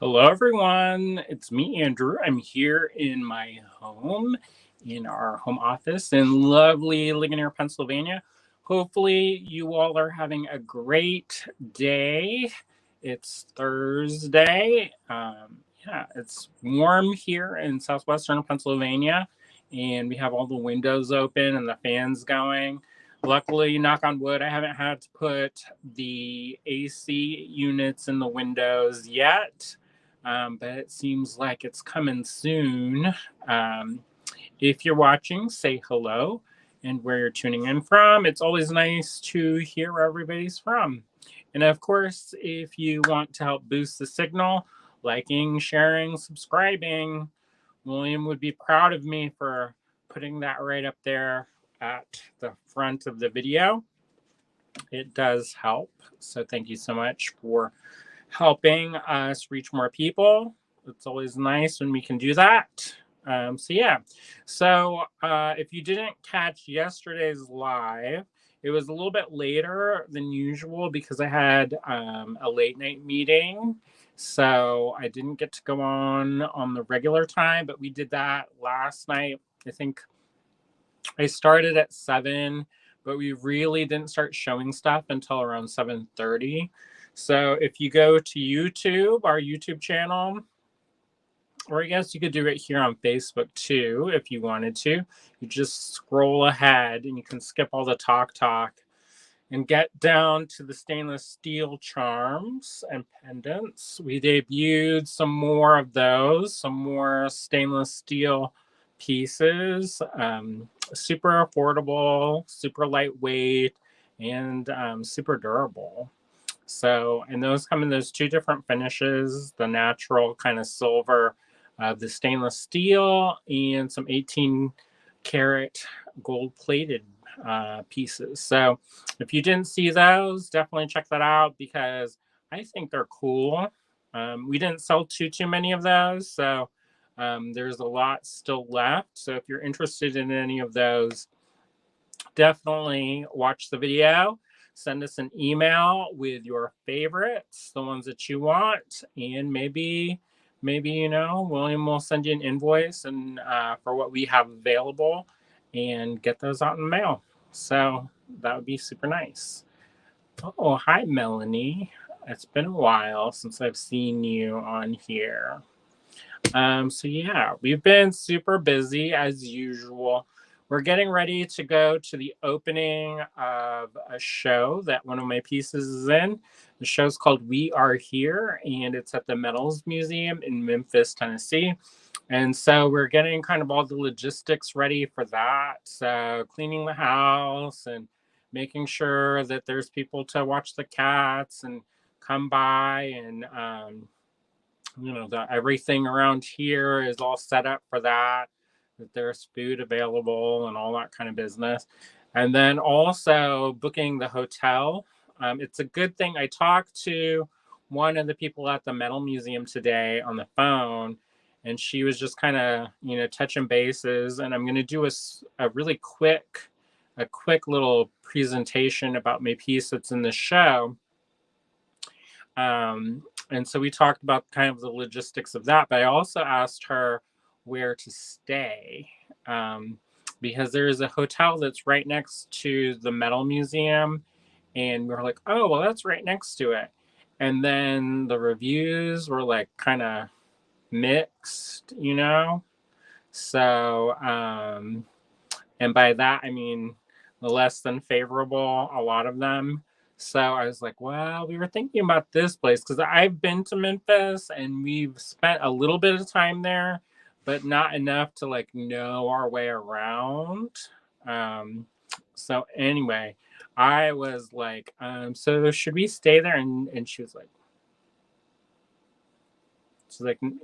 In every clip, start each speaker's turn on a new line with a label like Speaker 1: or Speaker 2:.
Speaker 1: Hello, everyone. It's me, Andrew. I'm here in my home, in our home office in lovely Ligonier, Pennsylvania. Hopefully, you all are having a great day. It's Thursday. Yeah, it's warm here in southwestern Pennsylvania, and we have all the windows open and the fans going. Luckily, knock on wood, I haven't had to put the AC units in the windows yet, but it seems like it's coming soon. Um, if you're watching, say hello and where you're tuning in from. It's always nice to hear where everybody's from. And of course, if you want to help boost the signal, liking, sharing, subscribing, William would be proud of me for putting that right up there at the front of the video. It does help. So thank you so much for helping us reach more people. It's always nice when we can do that. Yeah. If you didn't catch yesterday's live, it was a little bit later than usual because I had a late night meeting. So I didn't get to go on the regular time, but we did that last night. I think I started at 7, but we really didn't start showing stuff until around 7:30. So if you go to YouTube, our YouTube channel, or I guess you could do it here on Facebook too, if you wanted to. You just scroll ahead and you can skip all the talk and get down to the stainless steel charms and pendants. We debuted some more of those, some more stainless steel pieces. Super affordable, super lightweight, and super durable. So, and those come in those two different finishes, the natural kind of silver, the stainless steel, and some 18 karat gold plated pieces. So if you didn't see those, definitely check that out because I think they're cool. We didn't sell too many of those, so there's a lot still left. So if you're interested in any of those, definitely watch the video. Send us an email with your favorites, the ones that you want, and maybe William will send you an invoice and for what we have available, and get those out in the mail. So that would be super nice. Oh, hi, Melanie. It's been a while since I've seen you on here. Yeah, we've been super busy as usual. We're getting ready to go to the opening of a show that one of my pieces is in. The show's called We Are Here, and it's at the Metals Museum in Memphis, Tennessee. And so we're getting kind of all the logistics ready for that. So cleaning the house and making sure that there's people to watch the cats and come by, and everything around here is all set up for that, that there's food available and all that kind of business. And then also booking the hotel. It's a good thing. I talked to one of the people at the Metal Museum today on the phone, and she was just kind of, touching bases. And I'm going to do a really a quick little presentation about my piece that's in the show. And so we talked about kind of the logistics of that, but I also asked her where to stay, because there is a hotel that's right next to the Metal Museum. And we were like, oh, well, that's right next to it. And then the reviews were like kind of mixed, So, and by that, I mean the less than favorable, a lot of them. So I was like, well, we were thinking about this place because I've been to Memphis and we've spent a little bit of time there, but not enough to like know our way around. So anyway, I was like, so should we stay there? And she's like,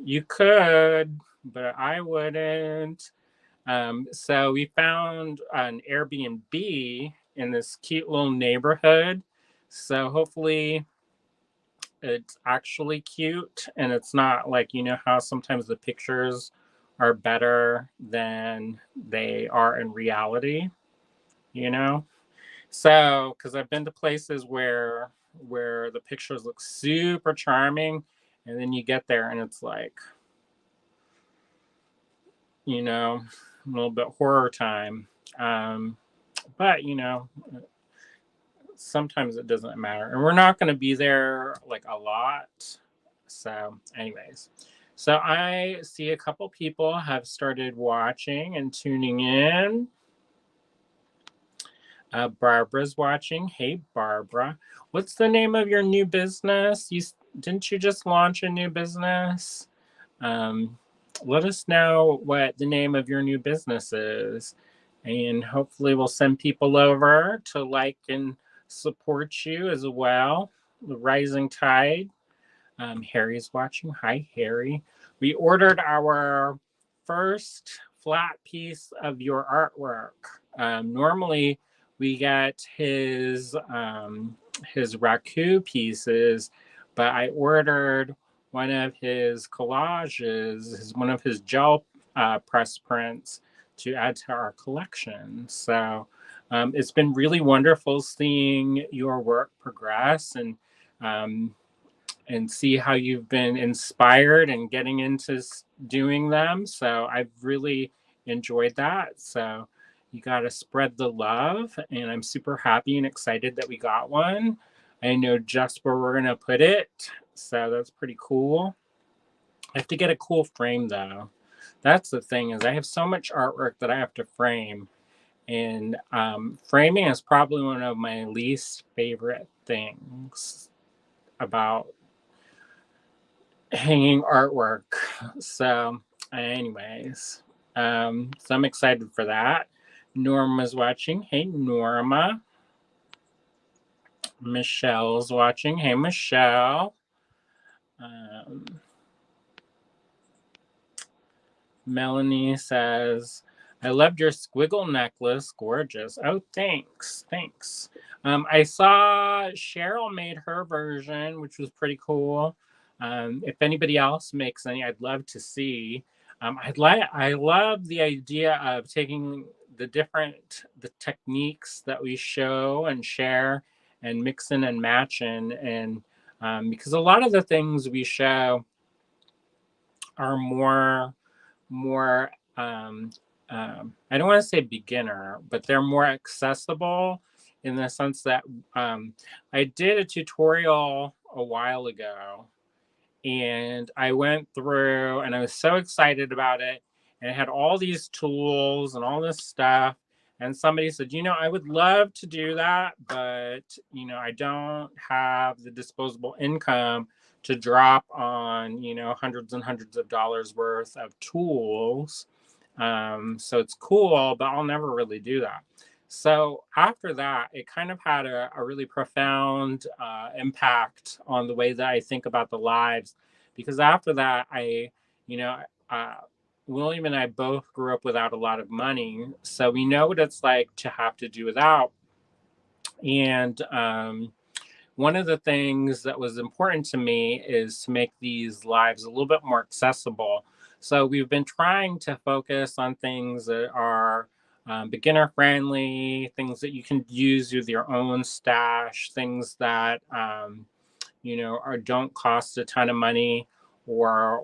Speaker 1: you could, but I wouldn't. So we found an Airbnb in this cute little neighborhood. So hopefully it's actually cute and it's not like, how sometimes the pictures are better than they are in reality, you know? So, because I've been to places where the pictures look super charming, And then you get there and it's like, you know, a little bit horror time. But, sometimes it doesn't matter. And we're not going to be there like a lot. So, anyways. So I see a couple people have started watching and tuning in. Barbara's watching. Hey, Barbara. What's the name of your new business? Didn't you just launch a new business? Um, Let us know what the name of your new business is. And hopefully we'll send people over to like and support you as well. The rising tide. Harry's watching. Hi, Harry. We ordered our first flat piece of your artwork. Normally, we get his raku pieces, but I ordered one of his collages, one of his gel press prints to add to our collection. So it's been really wonderful seeing your work progress um, and see how you've been inspired and getting into doing them. So I've really enjoyed that. So you got to spread the love, and I'm super happy and excited that we got one. I know just where we're gonna put it, so that's pretty cool. I have to get a cool frame though. That's the thing, is I have so much artwork that I have to frame, and framing is probably one of my least favorite things about hanging artwork. So, anyways, so I'm excited for that. Norma's watching. Hey, Norma. Michelle's watching. Hey, Michelle. Um, Melanie says, I loved your squiggle necklace. Gorgeous. Oh, thanks. Thanks. I saw Cheryl made her version, which was pretty cool. If anybody else makes any, I'd love to see. I love the idea of taking the techniques that we show and share and mixing and matching. And because a lot of the things we show are more I don't want to say beginner, but they're more accessible in the sense that I did a tutorial a while ago, and I went through and I was so excited about it, and it had all these tools and all this stuff. And somebody said, I would love to do that, but I don't have the disposable income to drop on hundreds and hundreds of dollars worth of tools. So it's cool, but I'll never really do that. So after that, it kind of had a really profound impact on the way that I think about the lives, because after that, uh, William and I both grew up without a lot of money, so we know what it's like to have to do without. And one of the things that was important to me is to make these lives a little bit more accessible. So we've been trying to focus on things that are beginner friendly, things that you can use with your own stash, things that don't cost a ton of money, or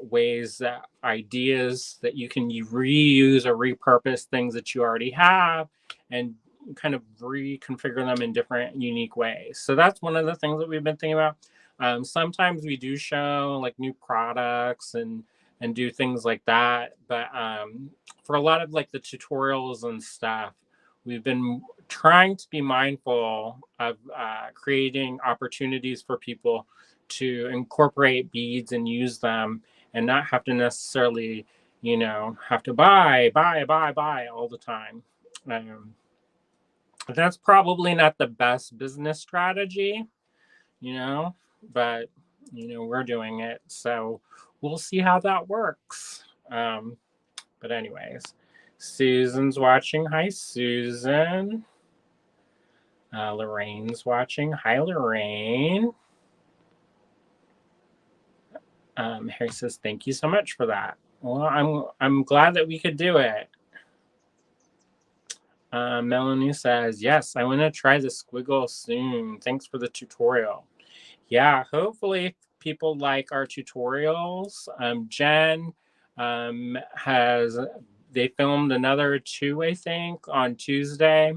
Speaker 1: ideas that you can reuse or repurpose things that you already have and kind of reconfigure them in different unique ways. So that's one of the things that we've been thinking about. Sometimes we do show like new products and do things like that, but for a lot of like the tutorials and stuff, we've been trying to be mindful of creating opportunities for people to incorporate beads and use them, and not have to necessarily have to buy all the time. That's probably not the best business strategy, you know, but we're doing it, so we'll see how that works. But anyways, Susan's watching. Hi, Susan. Lorraine's watching. Hi, Lorraine. Harry says, thank you so much for that. Well, I'm glad that we could do it. Melanie says, yes, I want to try the squiggle soon. Thanks for the tutorial. Yeah, hopefully people like our tutorials. Jen they filmed another 2, I think, on Tuesday.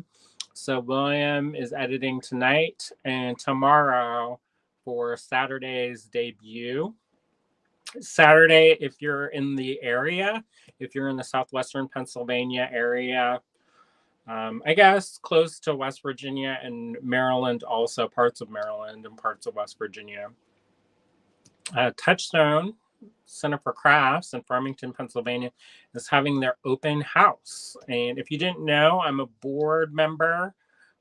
Speaker 1: So William is editing tonight and tomorrow for Saturday's debut. Saturday, if you're in the area, if you're in the southwestern Pennsylvania area, I guess close to West Virginia and Maryland, also parts of Maryland and parts of West Virginia. Touchstone Center for Crafts in Farmington, Pennsylvania is having their open house. And if you didn't know, I'm a board member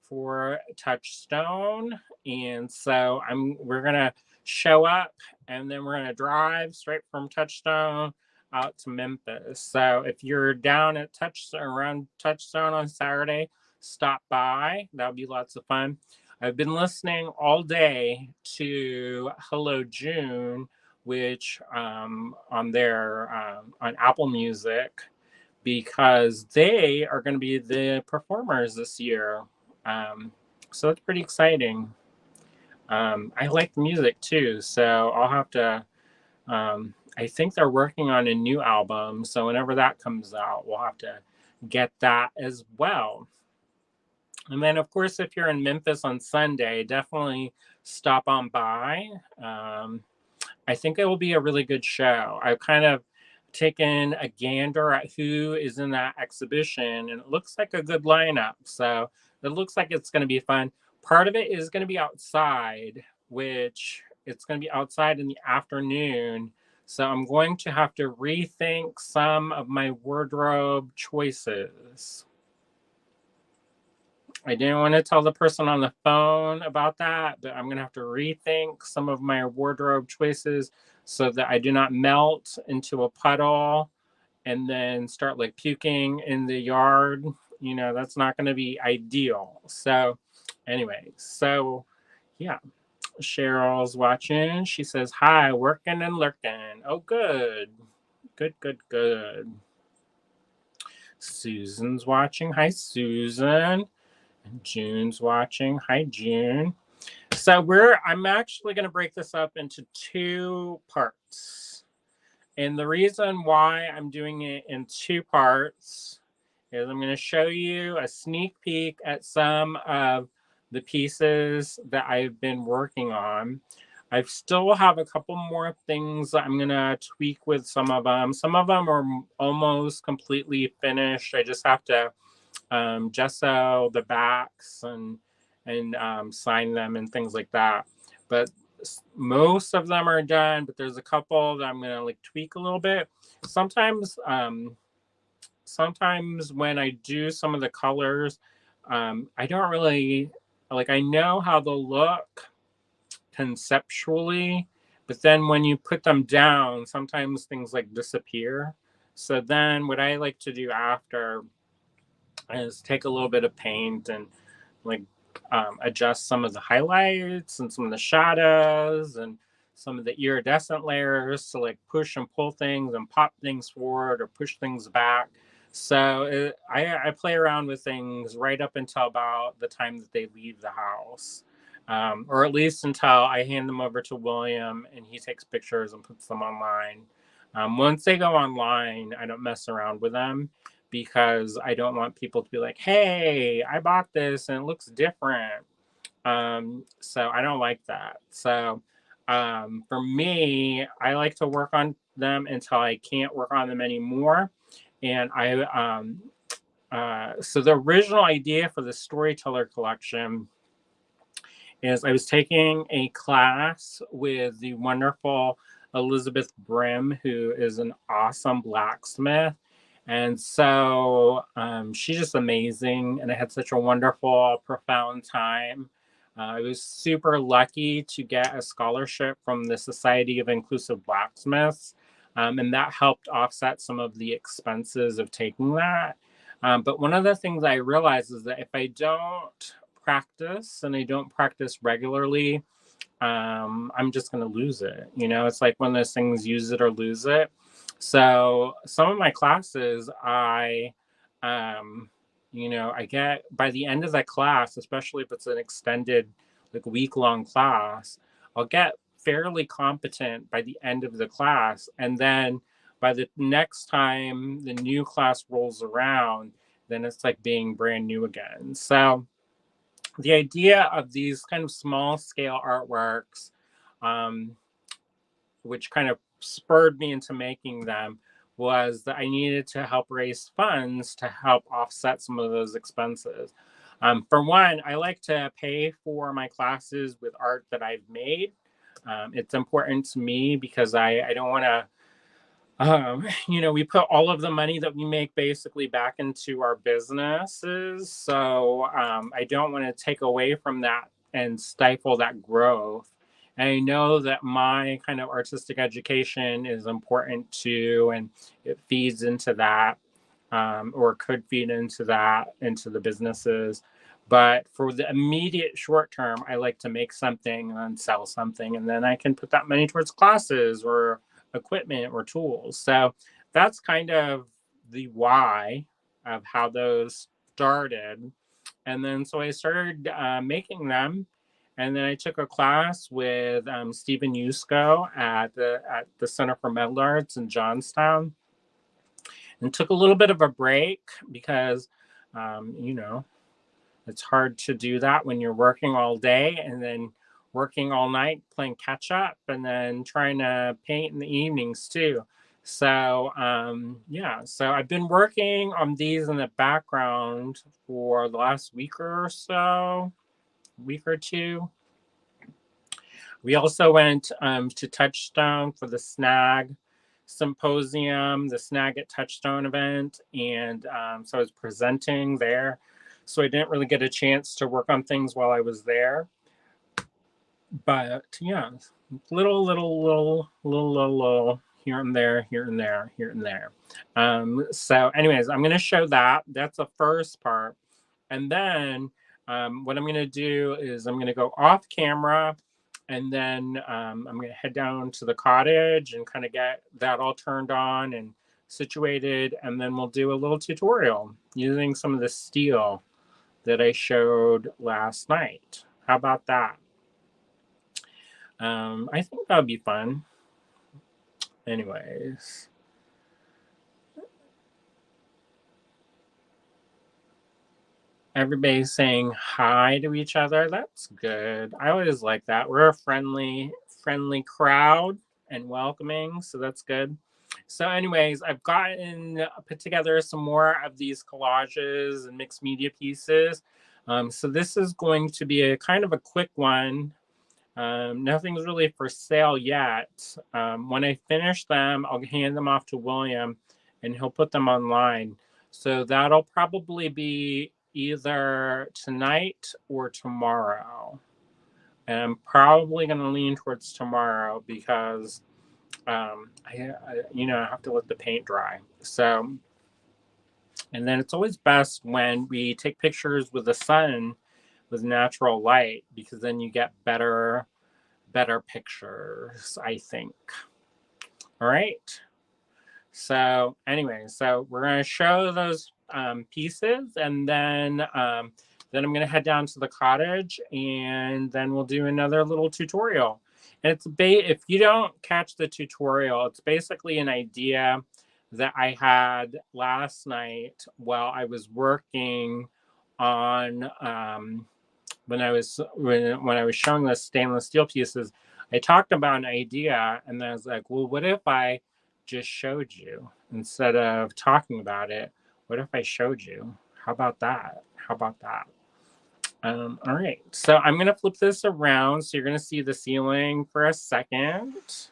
Speaker 1: for Touchstone. And so we're going to show up and then we're going to drive straight from Touchstone out to Memphis. So if you're down at around Touchstone on Saturday, stop by. That'll be lots of fun. I've been listening all day to Hello June, which on Apple Music, because they are going to be the performers this year. So it's pretty exciting. I like the music too, so I'll have to. I think they're working on a new album, so whenever that comes out, we'll have to get that as well. And then, of course, if you're in Memphis on Sunday, definitely stop on by. I think it will be a really good show. I've kind of taken a gander at who is in that exhibition, and it looks like a good lineup. So it looks like it's going to be fun. Part of it is going to be outside, which it's going to be outside in the afternoon. So I'm going to have to rethink some of my wardrobe choices. I didn't want to tell the person on the phone about that, but I'm going to have to rethink some of my wardrobe choices so that I do not melt into a puddle and then start like puking in the yard. You know, that's not going to be ideal. So anyway, yeah, Cheryl's watching. She says, hi, working and lurking. Oh, good. Good. Susan's watching. Hi, Susan. June's watching. Hi, June. So I'm actually going to break this up into 2 parts. And the reason why I'm doing it in 2 parts is I'm going to show you a sneak peek at some of the pieces that I've been working on. I still have a couple more things that I'm going to tweak with some of them. Some of them are almost completely finished. I just have to gesso the backs and sign them and things like that. But most of them are done, but there's a couple that I'm going to like tweak a little bit. Sometimes when I do some of the colors, I don't really I know how they'll look conceptually, but then when you put them down, sometimes things like disappear. So then what I like to do after is take a little bit of paint and like adjust some of the highlights and some of the shadows and some of the iridescent layers to like push and pull things and pop things forward or push things back. So I play around with things right up until about the time that they leave the house, or at least until I hand them over to William and he takes pictures and puts them online. Once they go online, I don't mess around with them because I don't want people to be like, hey, I bought this and it looks different. So I don't like that. So for me, I like to work on them until I can't work on them anymore. And so the original idea for the Storyteller collection is I was taking a class with the wonderful Elizabeth Brim, who is an awesome blacksmith. And so she's just amazing. And I had such a wonderful, profound time. I was super lucky to get a scholarship from the Society of Inclusive Blacksmiths. And that helped offset some of the expenses of taking that. But one of the things I realized is that if I don't practice and I don't practice regularly, I'm just going to lose it. You know, it's like one of those things, use it or lose it. So some of my classes, I get by the end of the class, especially if it's an extended like week-long class, I'll get fairly competent by the end of the class. And then by the next time the new class rolls around, then it's like being brand new again. So the idea of these kind of small scale artworks, um, which kind of spurred me into making them, was that I needed to help raise funds to help offset some of those expenses. For one, I like to pay for my classes with art that I've made. It's important to me because I don't want to, we put all of the money that we make basically back into our businesses. So I don't want to take away from that and stifle that growth. And I know that my kind of artistic education is important too, and it feeds into that, or could feed into that, into the businesses. But for the immediate short term, I like to make something and sell something, and then I can put that money towards classes or equipment or tools. So that's kind of the why of how those started. And then so I started making them. And then I took a class with Stephen Yusko at the Center for Metal Arts in Johnstown, and took a little bit of a break because, you know, it's hard to do that when you're working all day and then working all night playing catch up and then trying to paint in the evenings too. So yeah, so I've been working on these in the background for the last week or so, week or two. We also went to Touchstone for the Snag Symposium, the Snag at Touchstone event, and so I was presenting there. So I didn't really get a chance to work on things while I was there. But yeah, little here and there, here and there, here and there. So anyways, I'm going to show that. That's the first part. And then what I'm going to do is I'm going to go off camera, and then I'm going to head down to the cottage and kind of get that all turned on and situated. And then we'll do a little tutorial using some of the steel that I showed last night. How about that? I think that would be fun. Anyways. Everybody's saying hi to each other. That's good. I always like that. We're a friendly crowd and welcoming, so that's good. So anyways, I've put together some more of these collages and mixed media pieces. So this is going to be a kind of a quick one. Nothing's really for sale yet. When I finish them, I'll hand them off to William and he'll put them online. So that'll probably be either tonight or tomorrow. And I'm probably going to lean towards tomorrow because I have to let the paint dry. So, and then it's always best when we take pictures with the sun with natural light, because then you get better pictures, I think. All right. So anyway, so we're going to show those pieces, and then I'm going to head down to the cottage, and then we'll do another little tutorial. And if you don't catch the tutorial, it's basically an idea that I had last night while I was working on when I was showing the stainless steel pieces. I talked about an idea, and then I was like, well, what if I just showed you instead of talking about it? What if I showed you? How about that? All right, so I'm going to flip this around so you're going to see the ceiling for a second.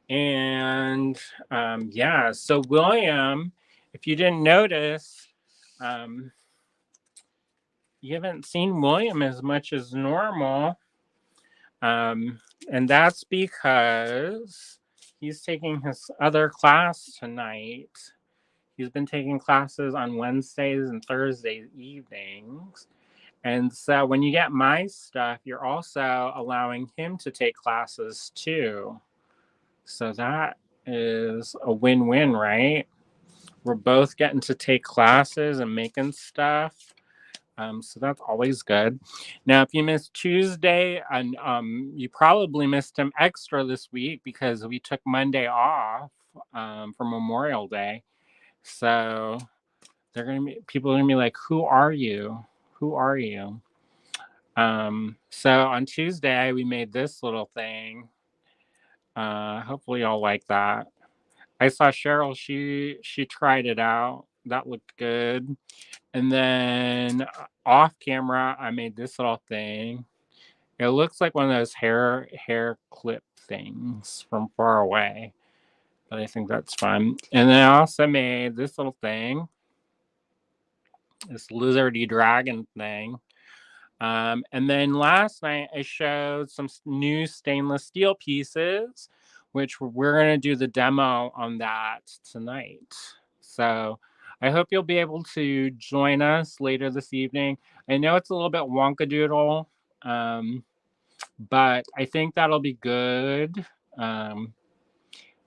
Speaker 1: And yeah, so William, if you didn't notice, you haven't seen William as much as normal. And that's because he's taking his other class tonight. He's been taking classes on Wednesdays and Thursday evenings. And so when you get my stuff, you're also allowing him to take classes too. So that is a win-win, right? We're both getting to take classes and making stuff. So that's always good. Now, if you missed Tuesday, and you probably missed him extra this week because we took Monday off for Memorial Day. So people are gonna be like, "Who are you? Who are you?" So on Tuesday we made this little thing. Hopefully y'all like that. I saw Cheryl. She tried it out. That looked good. And then off camera, I made this little thing. It looks like one of those hair clip things from far away, but I think that's fun. And then I also made this little thing, this lizardy dragon thing. And then last night I showed some new stainless steel pieces, which we're going to do the demo on that tonight. So I hope you'll be able to join us later this evening. I know it's a little bit wonkadoodle, but I think that'll be good.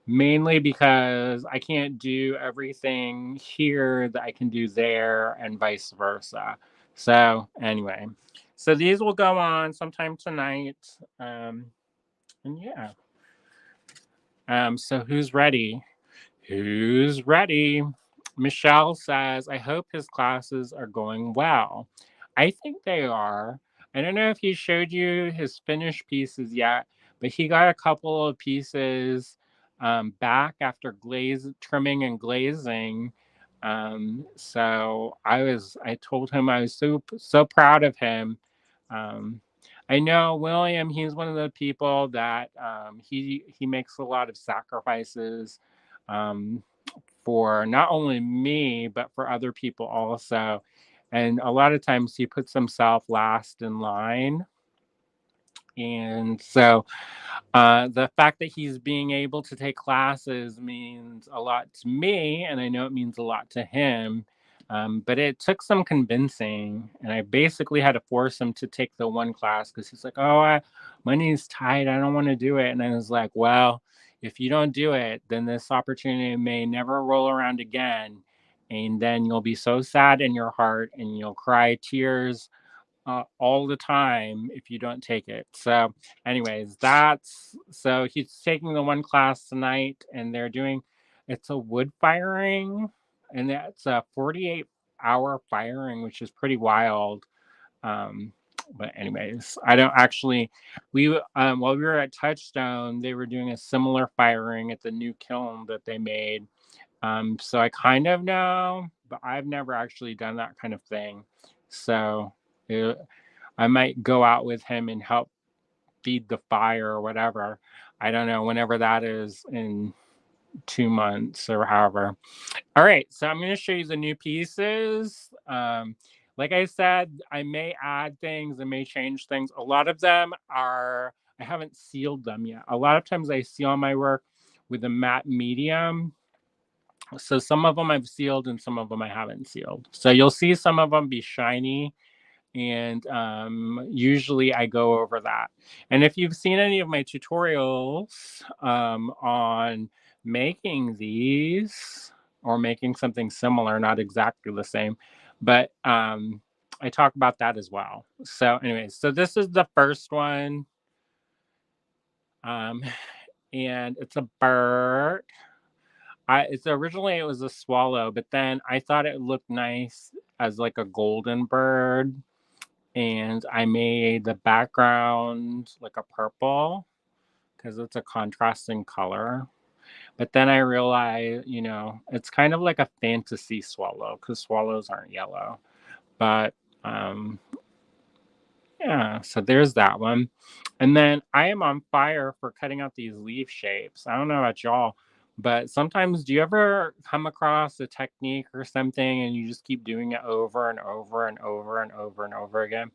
Speaker 1: Mainly because I can't do everything here that I can do there and vice versa. So anyway, so these will go on sometime tonight. And yeah. So who's ready? Who's ready? Michelle says, I hope his classes are going well. I think they are. I don't know if he showed you his finished pieces yet, but he got a couple of pieces back after trimming and glazing. So I told him I was so proud of him. Um, I know William, he's one of the people that he makes a lot of sacrifices um, for not only me, but for other people also. And a lot of times he puts himself last in line. And so the fact that he's being able to take classes means a lot to me, and I know it means a lot to him. But it took some convincing, and I basically had to force him to take the one class because he's like, "Oh, money's tight. I don't want to do it." And I was like, "Well, if you don't do it, then this opportunity may never roll around again, and then you'll be so sad in your heart, and you'll cry tears all the time if you don't take it." So, anyways, so he's taking the one class tonight, and it's a wood firing, and it's a 48-hour firing, which is pretty wild. Um, but anyways, I don't actually. While we were at Touchstone, they were doing a similar firing at the new kiln that they made. So I kind of know, but I've never actually done that kind of thing. So I might go out with him and help feed the fire or whatever. I don't know, whenever that is in 2 months or however. All right, so I'm going to show you the new pieces. Like I said, I may add things, I may change things. A lot of them I haven't sealed them yet. A lot of times I seal my work with a matte medium. So some of them I've sealed and some of them I haven't sealed. So you'll see some of them be shiny, and usually I go over that. And if you've seen any of my tutorials on making these or making something similar, not exactly the same, but I talk about that as well. So anyways, so this is the first one, um, and it's a bird. It's originally it was a swallow, but then I thought it looked nice as like a golden bird, and I made the background like a purple because it's a contrasting color. But then I realized, it's kind of like a fantasy swallow because swallows aren't yellow. But um, yeah, so there's that one. And then I am on fire for cutting out these leaf shapes. I don't know about y'all, but sometimes do you ever come across a technique or something and you just keep doing it over and over and over and over and over again?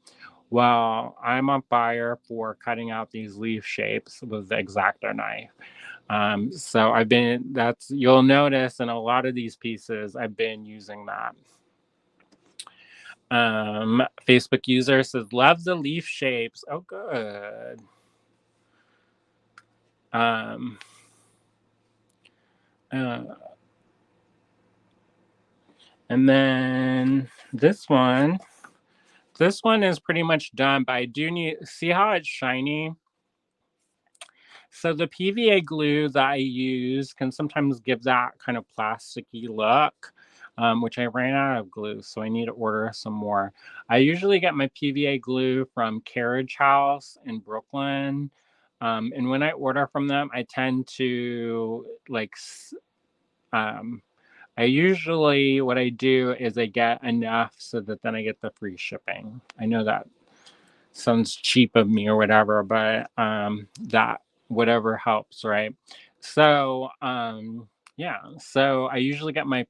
Speaker 1: Well, I'm on fire for cutting out these leaf shapes with the X-Acto knife. So you'll notice in a lot of these pieces, I've been using that. Facebook user says, love the leaf shapes. Oh, good. Um, and then this one, This one is pretty much done, but I do need, see how it's shiny? So the PVA glue that I use can sometimes give that kind of plasticky look, which I ran out of glue, so I need to order some more. I usually get my PVA glue from Carriage House in Brooklyn. And when I order from them, I tend to um, I usually, what I do is I get enough so that then I get the free shipping. I know that sounds cheap of me or whatever, but that whatever helps, right? So yeah, so I usually get my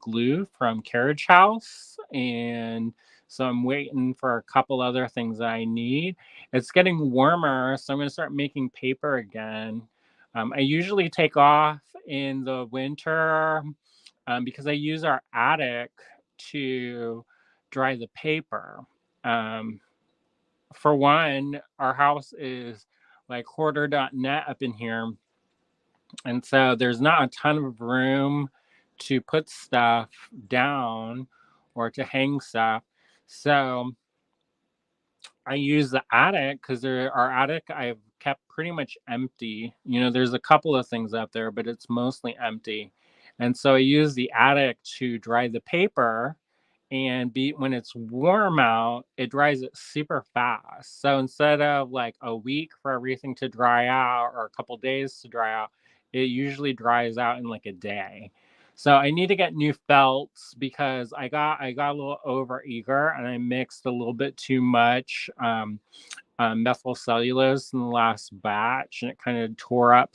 Speaker 1: glue from Carriage House, and so I'm waiting for a couple other things that I need. It's getting warmer, so I'm going to start making paper again. I usually take off in the winter because I use our attic to dry the paper. Um, for one, our house is like hoarder.net up in here. And so there's not a ton of room to put stuff down or to hang stuff. So I use the attic because our attic I've kept pretty much empty. You know, there's a couple of things up there, but it's mostly empty. And so I use the attic to dry the paper, and be when it's warm out, it dries it super fast. So instead of like a week for everything to dry out or a couple days to dry out, it usually dries out in like a day. So I need to get new felts because I got a little over eager and I mixed a little bit too much methyl cellulose in the last batch, and it kind of tore up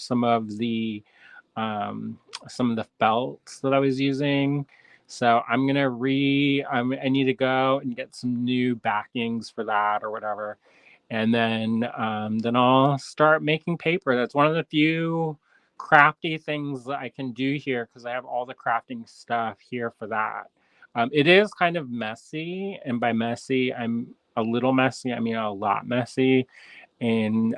Speaker 1: um, some of the felts that I was using. So I need to go and get some new backings for that or whatever, and then I'll start making paper. That's one of the few crafty things that I can do here because I have all the crafting stuff here for that. It is kind of messy, and by messy, I'm a little messy. I mean, a lot messy. And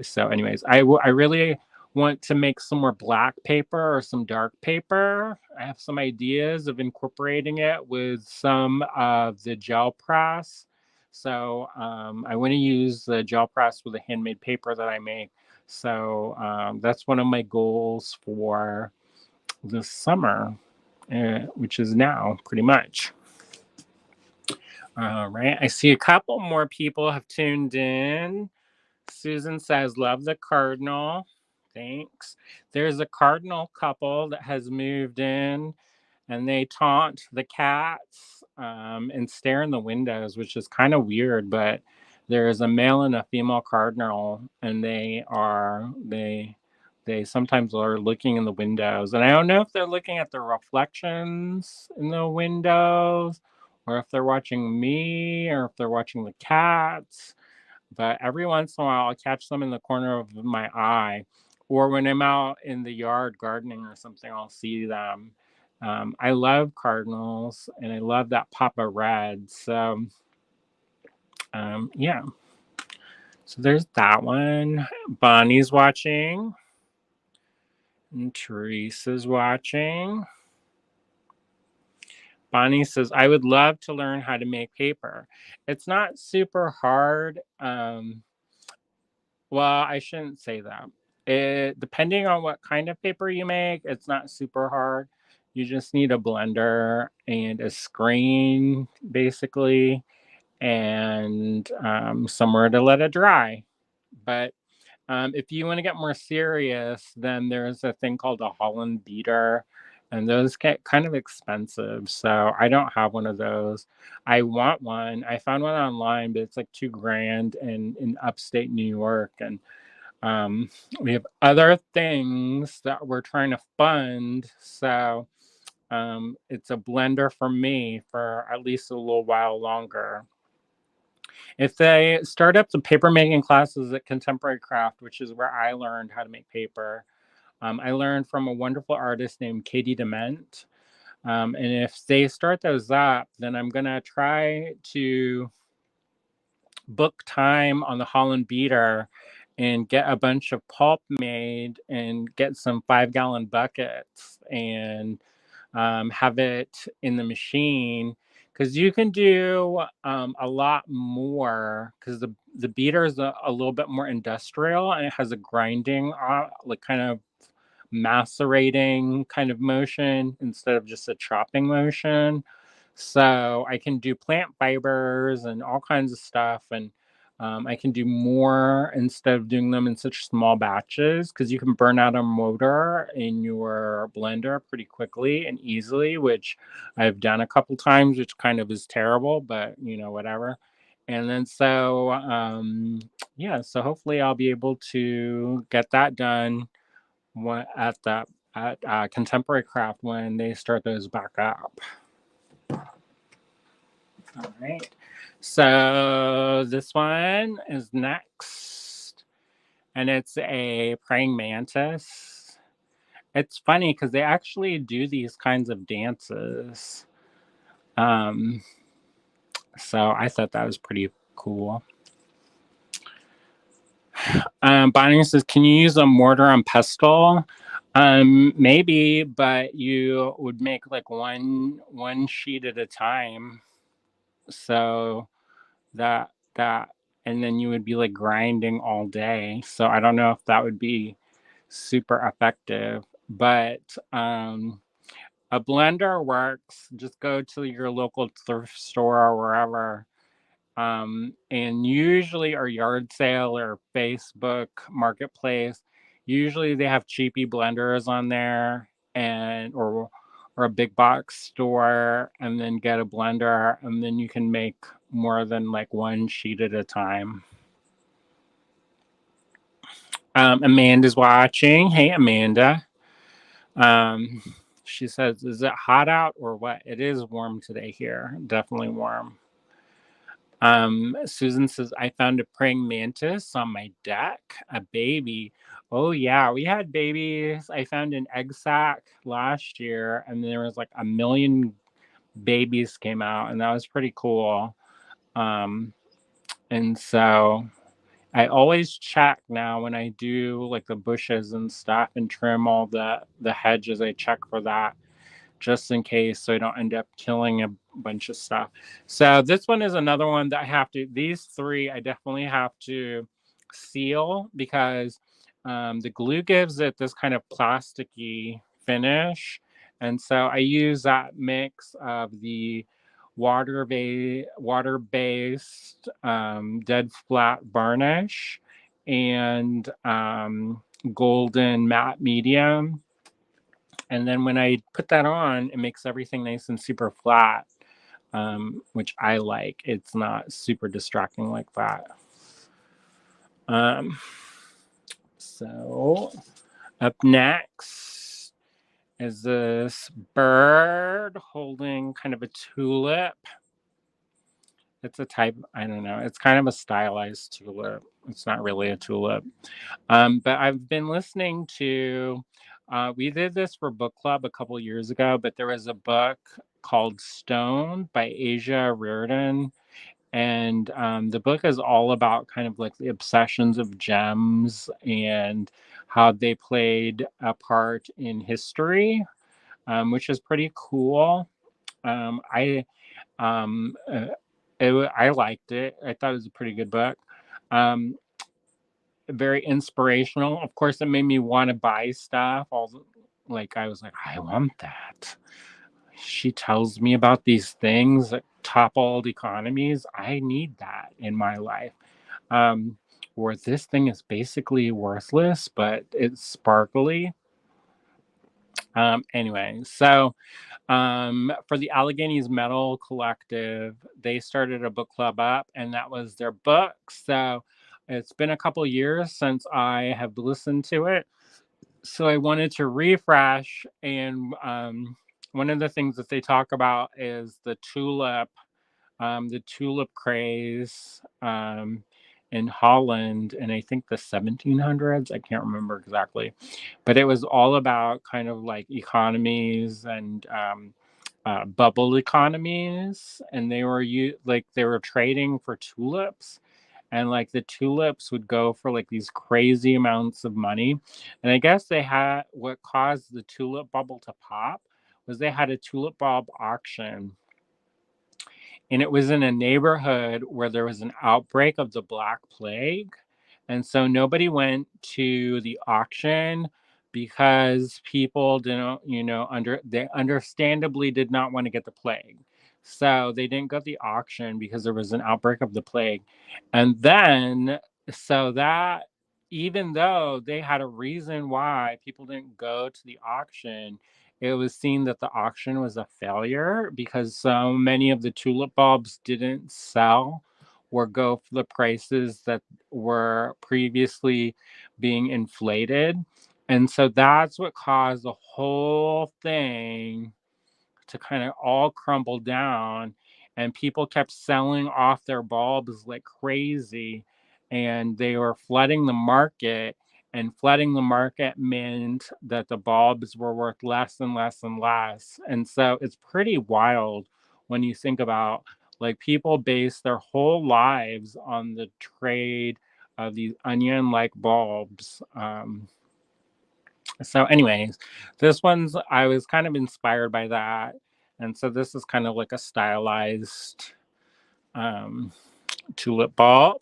Speaker 1: so, anyways, I really want to make some more black paper or some dark paper. I have some ideas of incorporating it with some of the gel press. So I want to use the gel press with the handmade paper that I make. So that's one of my goals for this summer, which is now pretty much. All right. I see a couple more people have tuned in. Susan says, love the cardinal. Thanks. There's a cardinal couple that has moved in, and they taunt the cats and stare in the windows, which is kind of weird, but there's a male and a female cardinal, and they sometimes are looking in the windows. And I don't know if they're looking at the reflections in the windows or if they're watching me or if they're watching the cats, but every once in a while I'll catch them in the corner of my eye, or when I'm out in the yard gardening or something, I'll see them. I love cardinals and I love that pop of red. So, yeah. So there's that one. Bonnie's watching, and Teresa's watching. Bonnie says, I would love to learn how to make paper. It's not super hard. Well, I shouldn't say that. Depending on what kind of paper you make, it's not super hard. You just need a blender and a screen, basically, and somewhere to let it dry. But if you want to get more serious, then there's a thing called a Holland beater, and those get kind of expensive. So I don't have one of those. I want one. I found one online, but it's like $2,000 in upstate New York, and um, we have other things that we're trying to fund. So it's a blender for me for at least a little while longer. If they start up the paper making classes at Contemporary Craft, which is where I learned how to make paper, I learned from a wonderful artist named Katie Dement. And if they start those up, then I'm going to try to book time on the Holland beater and get a bunch of pulp made and get some 5-gallon buckets and have it in the machine, because you can do a lot more because the beater is a little bit more industrial and it has a grinding, like kind of macerating kind of motion instead of just a chopping motion. So I can do plant fibers and all kinds of stuff, and I can do more instead of doing them in such small batches because you can burn out a motor in your blender pretty quickly and easily, which I've done a couple times, which kind of is terrible, but whatever. And then yeah, so hopefully I'll be able to get that done at Contemporary Craft when they start those back up. All right. So this one is next, and it's a praying mantis. It's funny because they actually do these kinds of dances. So I thought that was pretty cool. Bonnie says, can you use a mortar and pestle? Maybe, but you would make like one sheet at a time. So that and then you would be like grinding all day. So I don't know if that would be super effective, but a blender works. Just go to your local thrift store or wherever. And usually our yard sale or Facebook marketplace, usually they have cheapy blenders on there and or a big box store, and then get a blender, and then you can make more than like one sheet at a time. Amanda's watching. Hey, Amanda. Um, she says, is it hot out or what? It is warm today here. Definitely warm. Susan says, I found a praying mantis on my deck, a baby. Oh, yeah, we had babies. I found an egg sac last year, and there was like a million babies came out, and that was pretty cool. And so I always check now when I do like the bushes and stuff and trim all the hedges. I check for that just in case, so I don't end up killing a bunch of stuff. So this one is another one that I have to, these three I definitely have to seal because the glue gives it this kind of plasticky finish. And so I use that mix of the water-based dead flat varnish and golden matte medium. And then when I put that on, it makes everything nice and super flat, which I like. It's not super distracting like that. So up next is this bird holding kind of a tulip. It's a type, I don't know. It's kind of a stylized tulip. It's not really a tulip. But I've been listening to, we did this for book club a couple years ago, but there was a book called Stone by Asia Reardon. And the book is all about kind of like the obsessions of gems and how they played a part in history, which is pretty cool. I I liked it. I thought it was a pretty good book. Um, Very inspirational. Of course, it made me want to buy stuff. Like I was like, I want that. She tells me about these things that toppled economies. I need that in my life. Or this thing is basically worthless, but it's sparkly. Anyway, so for the Alleghany's Metal Collective, they started a book club up, and that was their book. So it's been a couple years since I have listened to it. So I wanted to refresh. And one of the things that they talk about is the tulip craze in Holland, and I think the 1700s. I can't remember exactly, but it was all about kind of like economies and bubble economies, and they were trading for tulips, and like the tulips would go for like these crazy amounts of money. And I guess they had, what caused the tulip bubble to pop was they had a tulip bulb auction, and it was in a neighborhood where there was an outbreak of the Black Plague. And so nobody went to the auction because people didn't, they understandably did not want to get the plague. So they didn't go to the auction because there was an outbreak of the plague. And then, so that even though they had a reason why people didn't go to the auction, it was seen that the auction was a failure because so many of the tulip bulbs didn't sell or go for the prices that were previously being inflated. And so that's what caused the whole thing to kind of all crumble down, and people kept selling off their bulbs like crazy, and they were flooding the market, and flooding the market meant that the bulbs were worth less and less and less. And so it's pretty wild when you think about, like, people base their whole lives on the trade of these onion like bulbs. So anyways, this one's, I was kind of inspired by that. And so this is kind of like a stylized um, tulip bulb.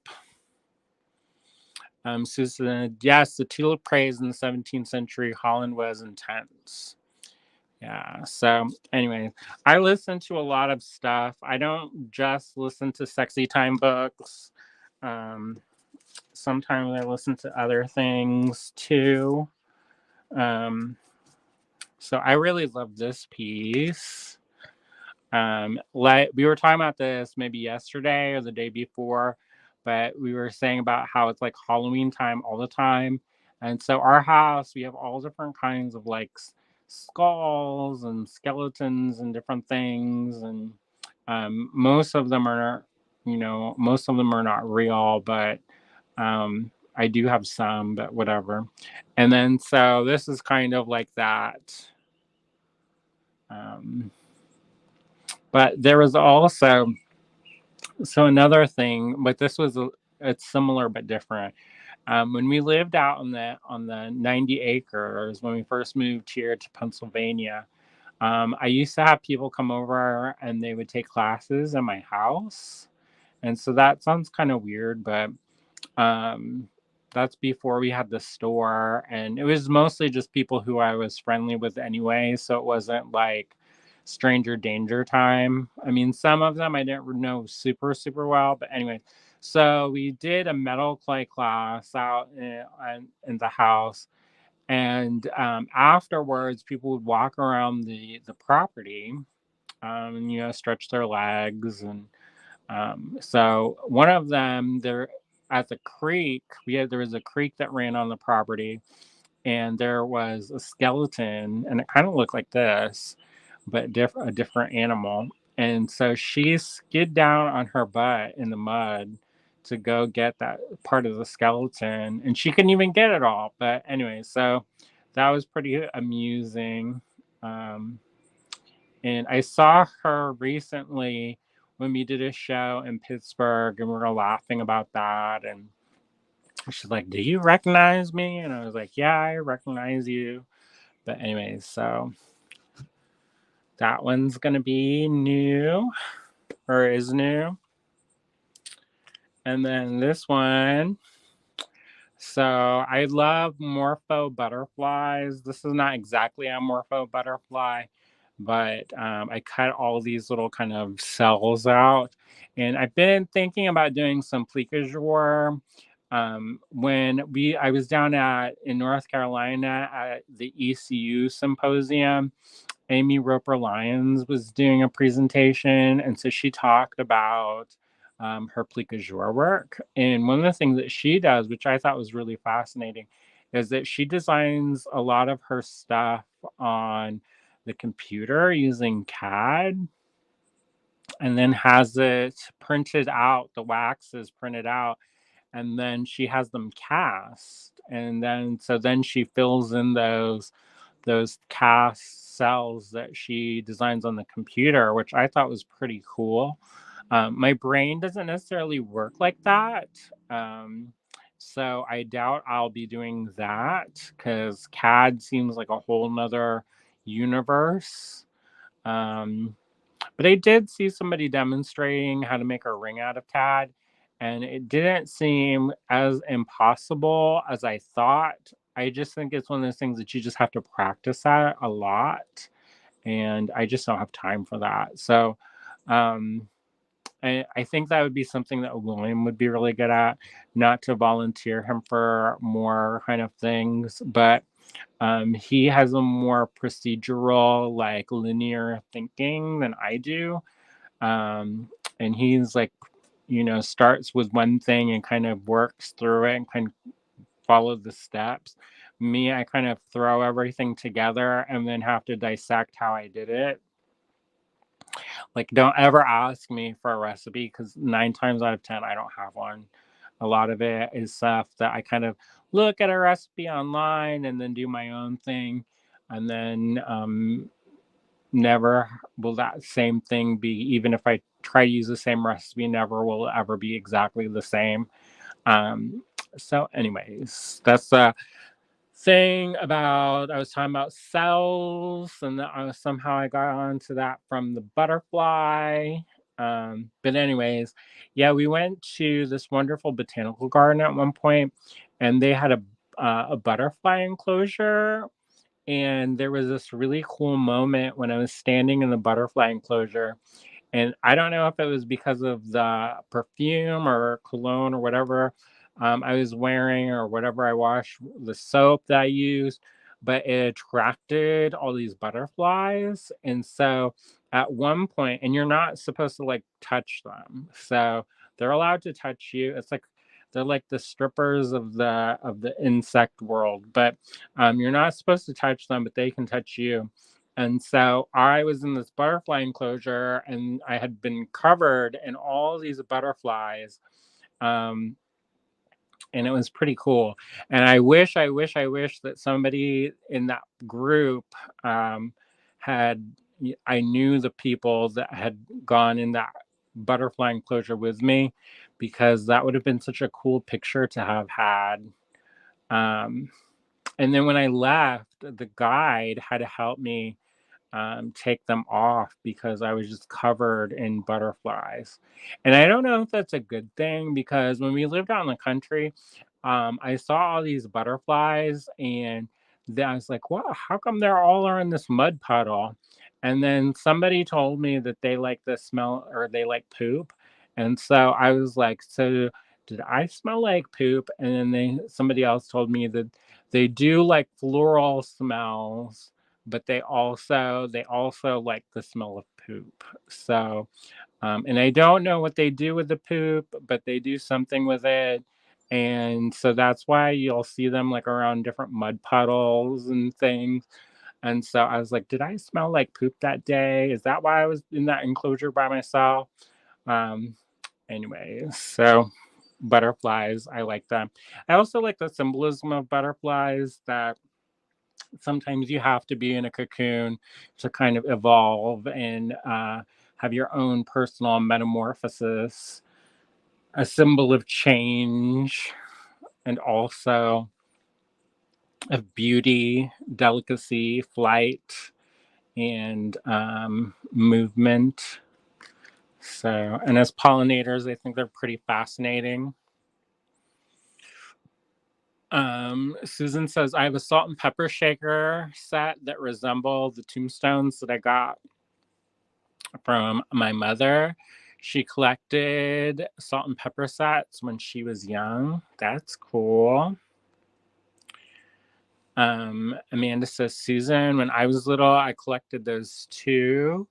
Speaker 1: Susan, yes, the tulip craze in the 17th century Holland was intense. Yeah. So anyway, I listen to a lot of stuff. I don't just listen to sexy time books. Um, Sometimes I listen to other things too. Um, so I really love this piece. Like we were talking about this maybe yesterday or the day before, but we were saying about how it's like Halloween time all the time. And so our house, we have all different kinds of like skulls and skeletons and different things. And most of them are, most of them are not real, but I do have some, but whatever. And then so this is kind of like that. Um, but there was also, so another thing, but this was it's similar but different. When we lived out on the 90 acres when we first moved here to Pennsylvania, I used to have people come over and they would take classes in my house, and so that sounds kind of weird, but um, that's before we had the store, and it was mostly just people who I was friendly with anyway, so it wasn't like stranger danger time. I mean, some of them I didn't know super, super well, but anyway. So we did a metal clay class out in the house, and afterwards, people would walk around the property, and stretch their legs, and so one of them, there at the creek, there was a creek that ran on the property, and there was a skeleton, and it kind of looked like this, but a different animal. And so she skid down on her butt in the mud to go get that part of the skeleton, and she couldn't even get it all. But anyway, so that was pretty amusing. Um, and I saw her recently when we did a show in Pittsburgh, and we were laughing about that. And she's like, "Do you recognize me?" And I was like, "Yeah, I recognize you." But anyways, so that one's gonna be new, or is new. And then this one. So I love morpho butterflies. This is not exactly a morpho butterfly, but I cut all these little kind of cells out. And I've been thinking about doing some plicature. I was down in North Carolina at the ECU symposium, Amy Roper Lyons was doing a presentation, and so she talked about her plicature work. And one of the things that she does, which I thought was really fascinating, is that she designs a lot of her stuff on the computer using CAD, and then has it printed out. The wax is printed out, and then she has them cast, and then she fills in those cast cells that she designs on the computer, which I thought was pretty cool. My brain doesn't necessarily work like that. So I doubt I'll be doing that because CAD seems like a whole nother universe. Um, But I did see somebody demonstrating how to make a ring out of cad, and it didn't seem as impossible as I thought. I just think it's one of those things that you just have to practice at a lot, and I just don't have time for that. So, um, I think that would be something that William would be really good at. Not to volunteer him for more kind of things, but he has a more procedural, like linear thinking than I do. Um, and he's like, starts with one thing and kind of works through it and kind of follow the steps. Me, I kind of throw everything together and then have to dissect how I did it. Like, don't ever ask me for a recipe because 9 times out of 10, I don't have one. A lot of it is stuff that I kind of look at a recipe online and then do my own thing. And then never will that same thing be, even if I try to use the same recipe, never will ever be exactly the same. Um, so, anyways, that's thing about I was talking about cells, and somehow I got onto that from the butterfly. But anyways, yeah, we went to this wonderful botanical garden at one point, and they had a butterfly enclosure, and there was this really cool moment when I was standing in the butterfly enclosure, and I don't know if it was because of the perfume or cologne or whatever I was wearing or whatever I washed, the soap that I used, but it attracted all these butterflies. And so at one point, and you're not supposed to like touch them. So they're allowed to touch you. It's like they're like the strippers of the insect world, but you're not supposed to touch them, but they can touch you. And so I was in this butterfly enclosure and I had been covered in all these butterflies. Um, and it was pretty cool. And I wish that somebody in that group had, I knew the people that had gone in that butterfly enclosure with me, because that would have been such a cool picture to have had. Um, and then when I left, the guide had to help me take them off because I was just covered in butterflies. And I don't know if that's a good thing, because when we lived out in the country, I saw all these butterflies, and then I was like, "Wow, how come they're all are in this mud puddle?" And then somebody told me that they like the smell, or they like poop. And so I was like, "So did I smell like poop?" And then somebody else told me that they do like floral smells, but they also like the smell of poop. So, and I don't know what they do with the poop, but they do something with it. And so that's why you'll see them like around different mud puddles and things. And so I was like, did I smell like poop that day? Is that why I was in that enclosure by myself? Um, Anyways, so butterflies, I like them. I also like the symbolism of butterflies, that sometimes you have to be in a cocoon to kind of evolve and have your own personal metamorphosis, a symbol of change, and also of beauty, delicacy, flight, and movement. So, and as pollinators, I think they're pretty fascinating. Susan says, I have a salt and pepper shaker set that resemble the tombstones that I got from my mother. She collected salt and pepper sets when she was young. That's cool. Amanda says, Susan, when I was little, I collected those too.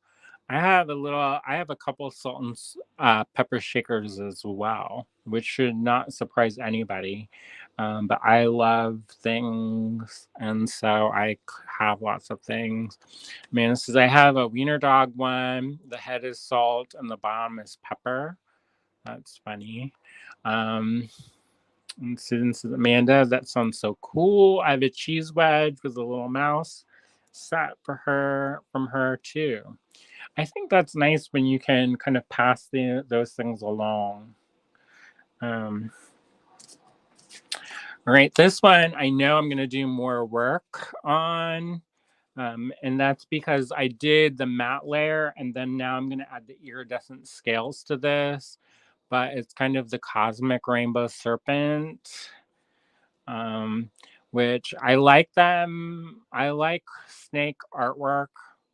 Speaker 1: I have a couple of salt and pepper shakers as well, which should not surprise anybody. But I love things, and so have lots of things. Amanda says, I have a wiener dog one. The head is salt and the bottom is pepper. That's funny. Um, and Susan says, Amanda, that sounds so cool. I have a cheese wedge with a little mouse set for her from her too. I think that's nice when you can kind of pass those things along. Um, all right, this one I know I'm going to do more work on. And that's because I did the matte layer, and then now I'm going to add the iridescent scales to this. But it's kind of the cosmic rainbow serpent, um, which I like them. I like snake artwork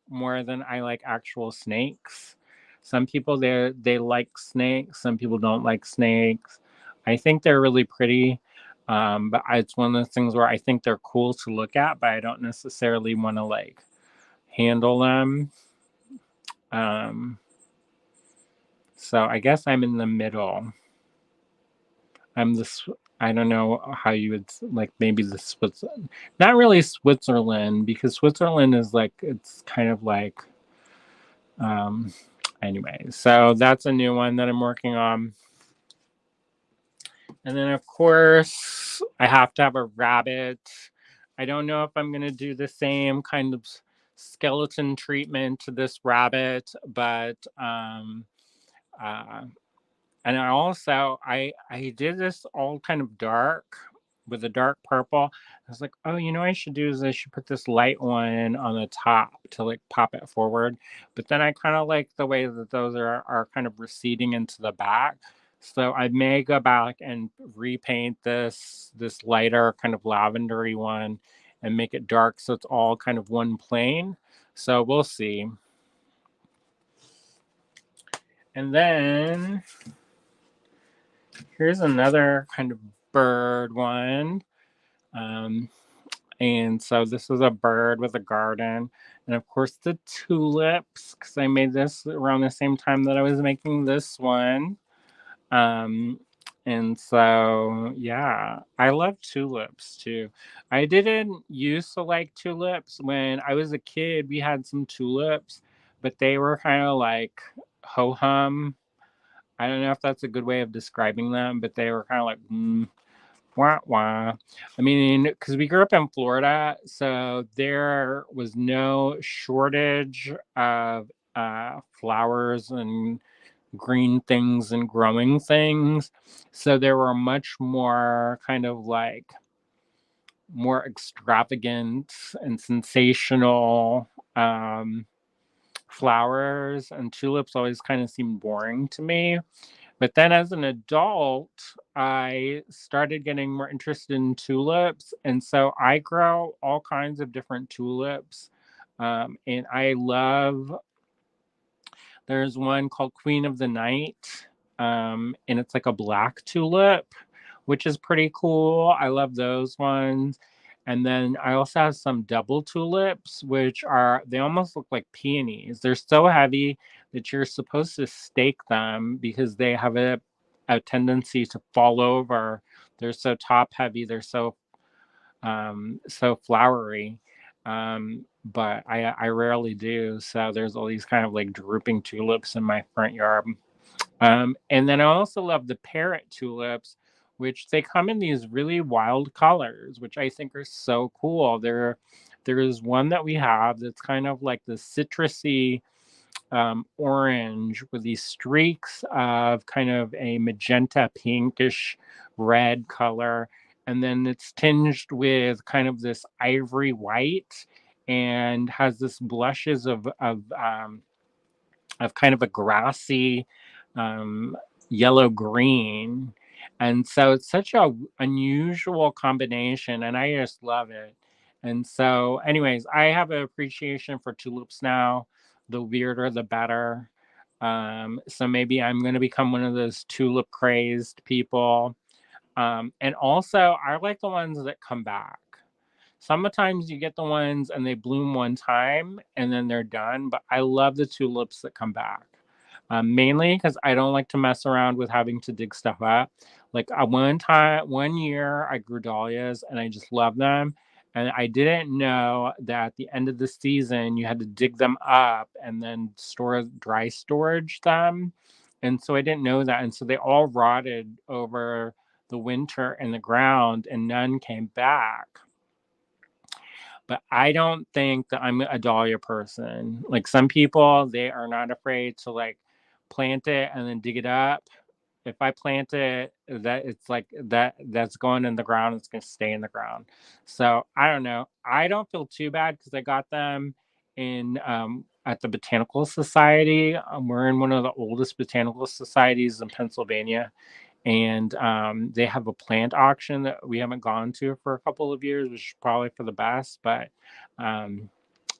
Speaker 1: more than I like actual snakes. Some people they like snakes. Some people don't like snakes. I think they're really pretty, but it's one of those things where I think they're cool to look at, but I don't necessarily want to like handle them. Um, so I guess I'm in the middle. I'm this. I don't know how you would like maybe the Switzerland, not really Switzerland because Switzerland is like it's kind of like um anyway. So that's a new one that I'm working on. And then of course I have to have a rabbit. I don't know if I'm going to do the same kind of skeleton treatment to this rabbit, but uh and I did this all kind of dark with a dark purple. I was like, oh, you know what I should do is I should put this light one on the top to like pop it forward. But then I kind of like the way that those are kind of receding into the back. So I may go back and repaint this lighter kind of lavendery one and make it dark so it's all kind of one plane. So we'll see. And then here's another kind of bird one. Um, and so this is a bird with a garden. And of course, the tulips, because I made this around the same time that I was making this one. Um, and so, yeah, I love tulips too. I didn't used to like tulips. When I was a kid, we had some tulips, but they were kind of like ho hum. I don't know if that's a good way of describing them, but they were kind of like, wah, wah. I mean, because we grew up in Florida, so there was no shortage of flowers and green things and growing things. So there were much more kind of like more extravagant and sensational flowers, and tulips always kind of seemed boring to me. But then as an adult, I started getting more interested in tulips. And so I grow all kinds of different tulips. And I love, there's one called Queen of the Night. And it's like a black tulip, which is pretty cool. I love those ones. And then I also have some double tulips, which are, they almost look like peonies. They're so heavy that you're supposed to stake them because they have a tendency to fall over. They're so top heavy, they're so flowery. But I rarely do. So there's all these kind of like drooping tulips in my front yard. And then I also love the parrot tulips, which they come in these really wild colors, which I think are so cool. There is one that we have that's kind of like the citrusy orange with these streaks of kind of a magenta pinkish red color. And then it's tinged with kind of this ivory white and has this blushes of kind of a grassy um, yellow green. And so it's such a unusual combination, and I just love it. And so, anyways, I have an appreciation for tulips now. The weirder, the better. So maybe I'm going to become one of those tulip crazed people. And also, I like the ones that come back. Sometimes you get the ones and they bloom one time and then they're done, but I love the tulips that come back. Mainly because I don't like to mess around with having to dig stuff up. Like one year, I grew dahlias and I just love them. And I didn't know that at the end of the season, you had to dig them up and then dry storage them. And so I didn't know that. And so they all rotted over the winter in the ground and none came back. But I don't think that I'm a dahlia person. Like some people, they are not afraid to like plant it and then dig it up. if I plant it, that it's like that's going in the ground, it's gonna stay in the ground. So I don't know. I don't feel too bad because I got them in at the Botanical Society. We're in one of the oldest botanical societies in Pennsylvania, and they have a plant auction that we haven't gone to for a couple of years, which is probably for the best. But um,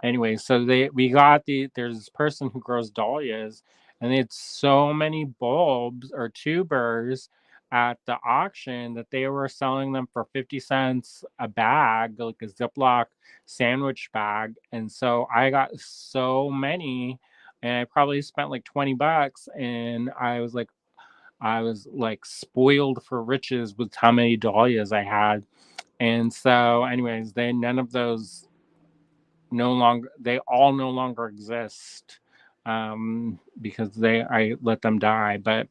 Speaker 1: anyway, so we got there's this person who grows dahlias, and they had so many bulbs or tubers at the auction that they were selling them for 50 cents a bag, like a Ziploc sandwich bag. And so I got so many, and I probably spent like 20 bucks, and I was like spoiled for riches with how many dahlias I had. And so, anyways, they none of those they all no longer exist, because I let them die. But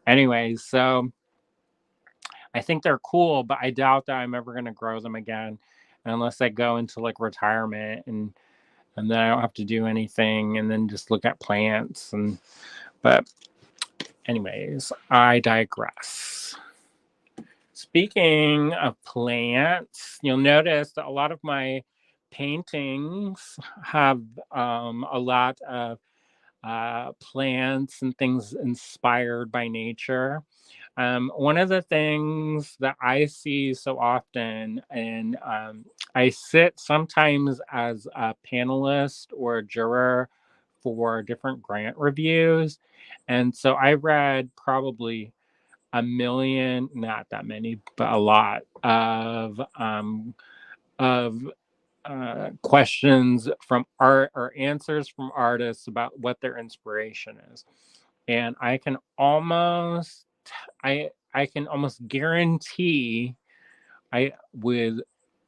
Speaker 1: anyways, so I think they're cool, but I doubt that I'm ever gonna grow them again unless I go into like retirement, and then I don't have to do anything and then just look at plants. And but anyways, I digress. Speaking of plants, you'll notice that a lot of my paintings have a lot of plants and things inspired by nature. One of the things that I see so often, and I sit sometimes as a panelist or a juror for different grant reviews. And so I read probably a million, not that many, but a lot of questions from art or answers from artists about what their inspiration is. And I can almost guarantee I with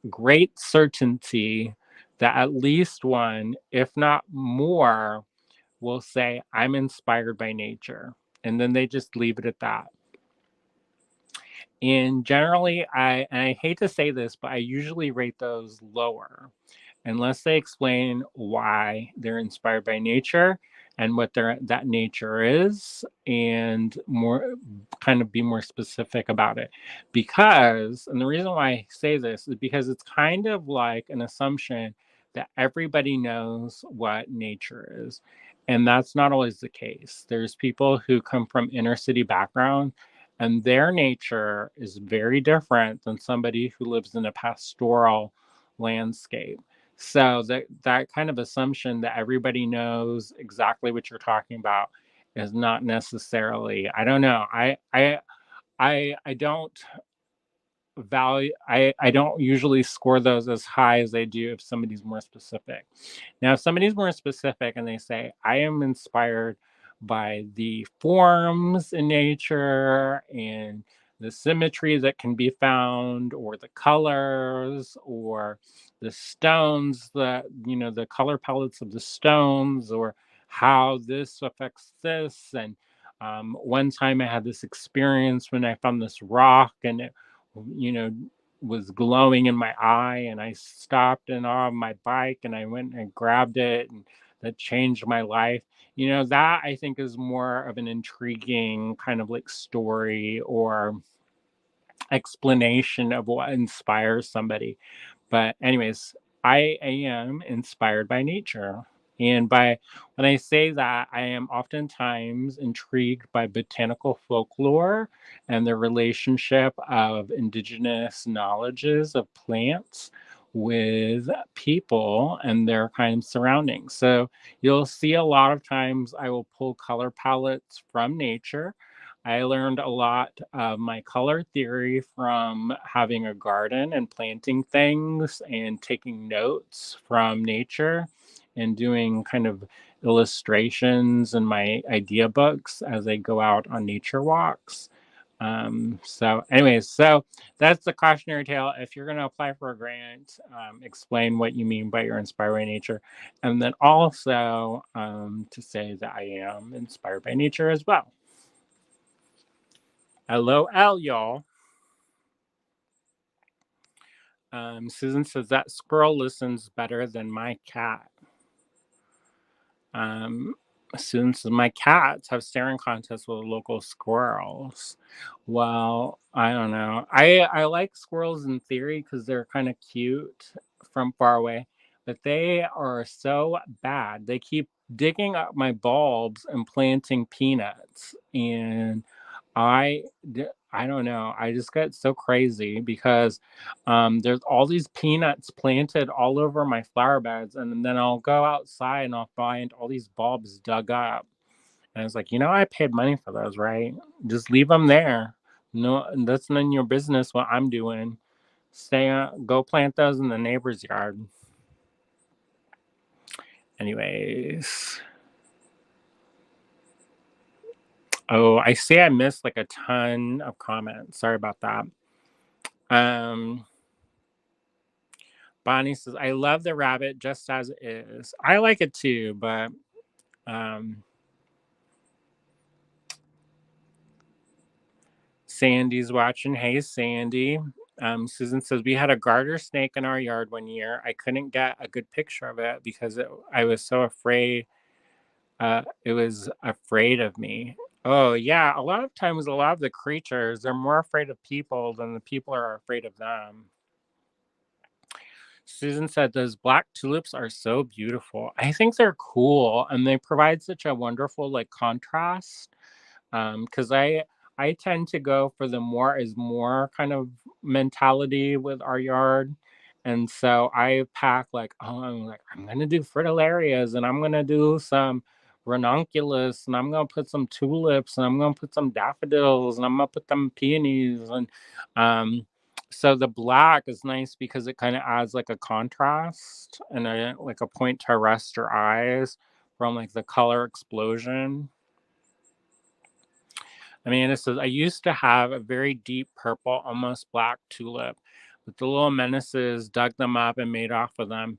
Speaker 1: great certainty that at least one, if not more, will say I'm inspired by nature. And then they just leave it at that. And generally, I hate to say this, but I usually rate those lower unless they explain why they're inspired by nature and what that nature is, and more kind of be more specific about it. Because, and the reason why I say this is because it's kind of like an assumption that everybody knows what nature is. And that's not always the case. There's people who come from inner city background, and their nature is very different than somebody who lives in a pastoral landscape. So that kind of assumption that everybody knows exactly what you're talking about is not necessarily. I don't know. I don't I don't usually score those as high as I do if somebody's more specific. Now, if somebody's more specific and they say, I am inspired by the forms in nature and the symmetry that can be found, or the colors, or the stones, the color palettes of the stones, or how this affects this. And one time I had this experience when I found this rock, and it you know, was glowing in my eye, and I stopped and on my bike and I went and grabbed it, and that changed my life. That I think is more of an intriguing kind of like story or explanation of what inspires somebody. But anyways, I am inspired by nature. And by when I say that, I am oftentimes intrigued by botanical folklore and the relationship of indigenous knowledges of plants with people and their kind of surroundings. So you'll see a lot of times I will pull color palettes from nature. I learned a lot of my color theory from having a garden and planting things and taking notes from nature and doing kind of illustrations in my idea books as I go out on nature walks. So that's the cautionary tale. If you're going to apply for a grant, explain what you mean by your inspired by nature. And then also to say that I am inspired by nature as well. LOL, y'all. Susan says that squirrel listens better than my cat. Um, Since my cats have staring contests with local squirrels. Well, I don't know. I like squirrels in theory because they're kind of cute from far away, but they are so bad. They keep digging up my bulbs and planting peanuts, and I I don't know. I just get so crazy because there's all these peanuts planted all over my flower beds, and then I'll go outside and I'll find all these bulbs dug up. And it's like, I paid money for those, right? Just leave them there. No, that's none of your business what I'm doing. Go plant those in the neighbor's yard. Anyways. Oh, I see I missed like a ton of comments. Sorry about that. Um, Bonnie says, I love the rabbit just as it is. I like it too, but um, Sandy's watching. Hey, Sandy. Susan says, we had a garter snake in our yard one year. I couldn't get a good picture of it because I was so afraid. It was afraid of me. Oh, yeah. A lot of times, a lot of the creatures, they're more afraid of people than the people are afraid of them. Susan said those black tulips are so beautiful. I think they're cool and they provide such a wonderful like contrast. Because I tend to go for the more is more kind of mentality with our yard. And so I pack like, oh, I'm gonna do fritillarias and I'm gonna do some ranunculus and I'm gonna put some tulips and I'm gonna put some daffodils and I'm gonna put some peonies and um so the black is nice because it kind of adds like a contrast and like a point to rest your eyes from like the color explosion. I mean, it says, I used to have a very deep purple, almost black tulip, but the little menaces dug them up and made off with them.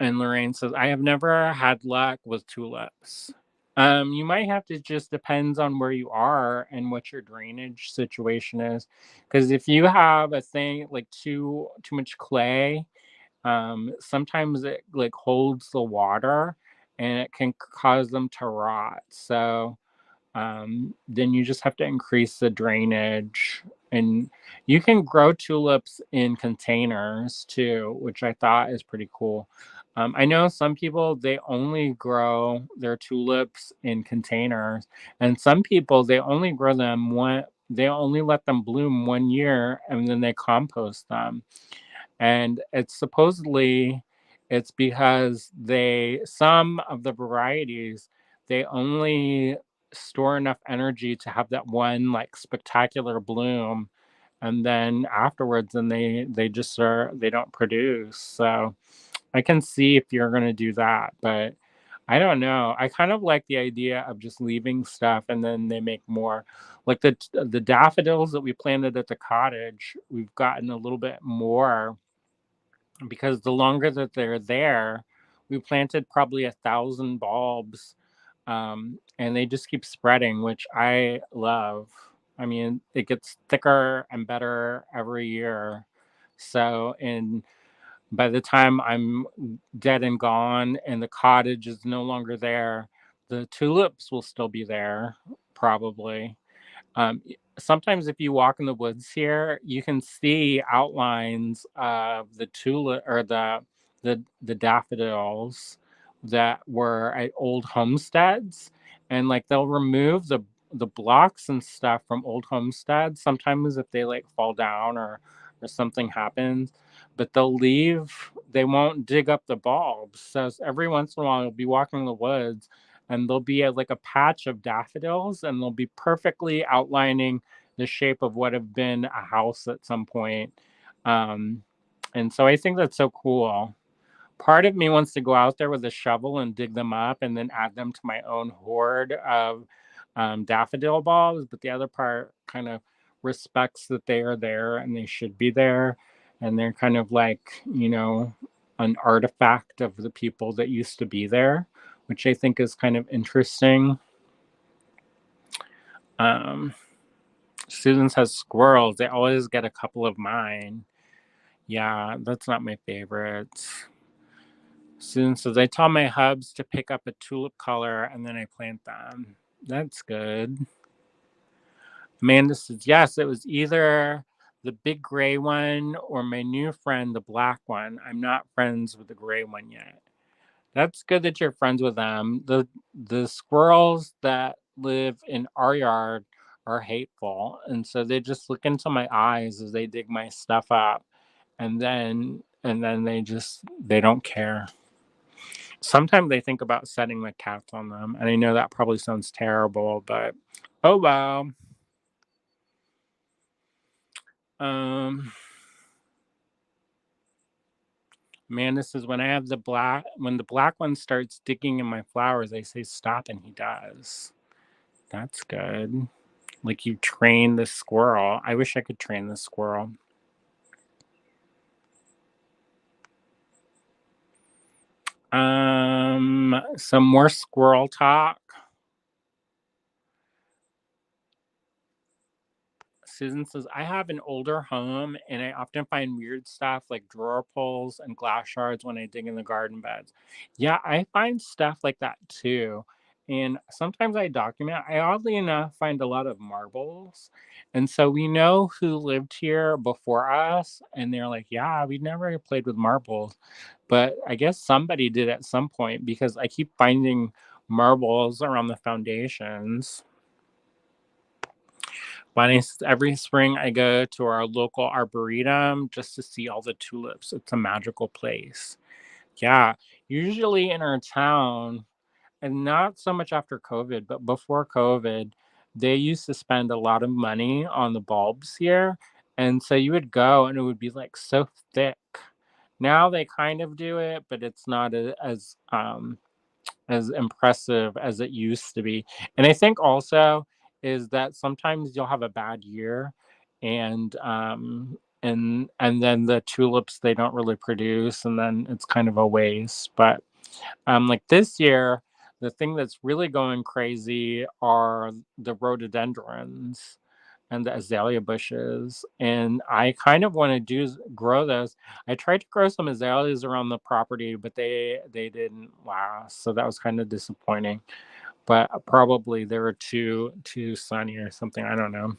Speaker 1: And Lorraine says, I have never had luck with tulips. You might have to just depends on where you are and what your drainage situation is. Because if you have a thing like too much clay, sometimes it like holds the water and it can cause them to rot. So then you just have to increase the drainage. And you can grow tulips in containers too, which I thought is pretty cool. I know some people they only grow their tulips in containers, and some people they only grow them one. They only let them bloom 1 year, and then they compost them. And it's because some of the varieties they only store enough energy to have that one like spectacular bloom, and then afterwards then they just are they don't produce. So I can see if you're going to do that, but I don't know. I kind of like the idea of just leaving stuff and then they make more. Like the daffodils that we planted at the cottage, we've gotten a little bit more because the longer that they're there, we planted probably 1,000 bulbs, and they just keep spreading, which I love. I mean, it gets thicker and better every year. So, and by the time I'm dead and gone and the cottage is no longer there, the tulips will still be there, probably. Sometimes if you walk in the woods here, you can see outlines of the tulip or the daffodils that were at old homesteads, and like they'll remove the blocks and stuff from old homesteads. Sometimes if they like fall down or something happens, but they won't dig up the bulbs. So every once in a while, you'll be walking in the woods and there'll be like a patch of daffodils and they'll be perfectly outlining the shape of what have been a house at some point. Um, and so I think that's so cool. Part of me wants to go out there with a shovel and dig them up and then add them to my own hoard of daffodil bulbs, but the other part kind of respects that they are there and they should be there. And they're kind of like, an artifact of the people that used to be there, which I think is kind of interesting. Um, Susan says squirrels. They always get a couple of mine. Yeah, that's not my favorite. Susan says, I tell my hubs to pick up a tulip color and then I plant them. That's good. Amanda says, yes, it was either the big gray one or my new friend, the black one. I'm not friends with the gray one yet. That's good that you're friends with them. The squirrels that live in our yard are hateful, and so they just look into my eyes as they dig my stuff up, and then they don't care. Sometimes they think about setting the cats on them, and I know that probably sounds terrible, but oh well. Um, Amanda says when the black one starts digging in my flowers, I say stop, and he does. That's good. Like you train the squirrel. I wish I could train the squirrel. Some more squirrel talk. Susan says, I have an older home and I often find weird stuff like drawer pulls and glass shards when I dig in the garden beds. Yeah, I find stuff like that too. And sometimes I document, I oddly enough find a lot of marbles. And so we know who lived here before us. And they're like, yeah, we never played with marbles. But I guess somebody did at some point because I keep finding marbles around the foundations. Bonnie says, every spring I go to our local arboretum just to see all the tulips. It's a magical place. Yeah, usually in our town, and not so much after COVID, but before COVID, they used to spend a lot of money on the bulbs here. And so you would go and it would be like so thick. Now they kind of do it, but it's not as impressive as it used to be. And I think also is that sometimes you'll have a bad year and then the tulips they don't really produce and then it's kind of a waste. But like this year, the thing that's really going crazy are the rhododendrons and the azalea bushes. And I kind of want to grow those. I tried to grow some azaleas around the property, but they didn't last. So that was kind of disappointing. But probably they were too sunny or something. I don't know.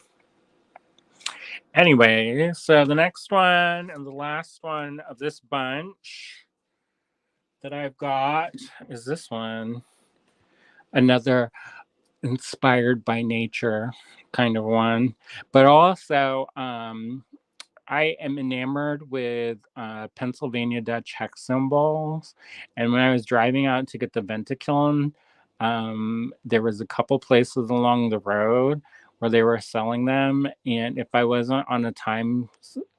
Speaker 1: Anyway, so the next one and the last one of this bunch that I've got is this one. Another inspired by nature kind of one. But also I am enamored with Pennsylvania Dutch hex symbols. And when I was driving out to get the Ventikiln, there was a couple places along the road where they were selling them. And if I wasn't on a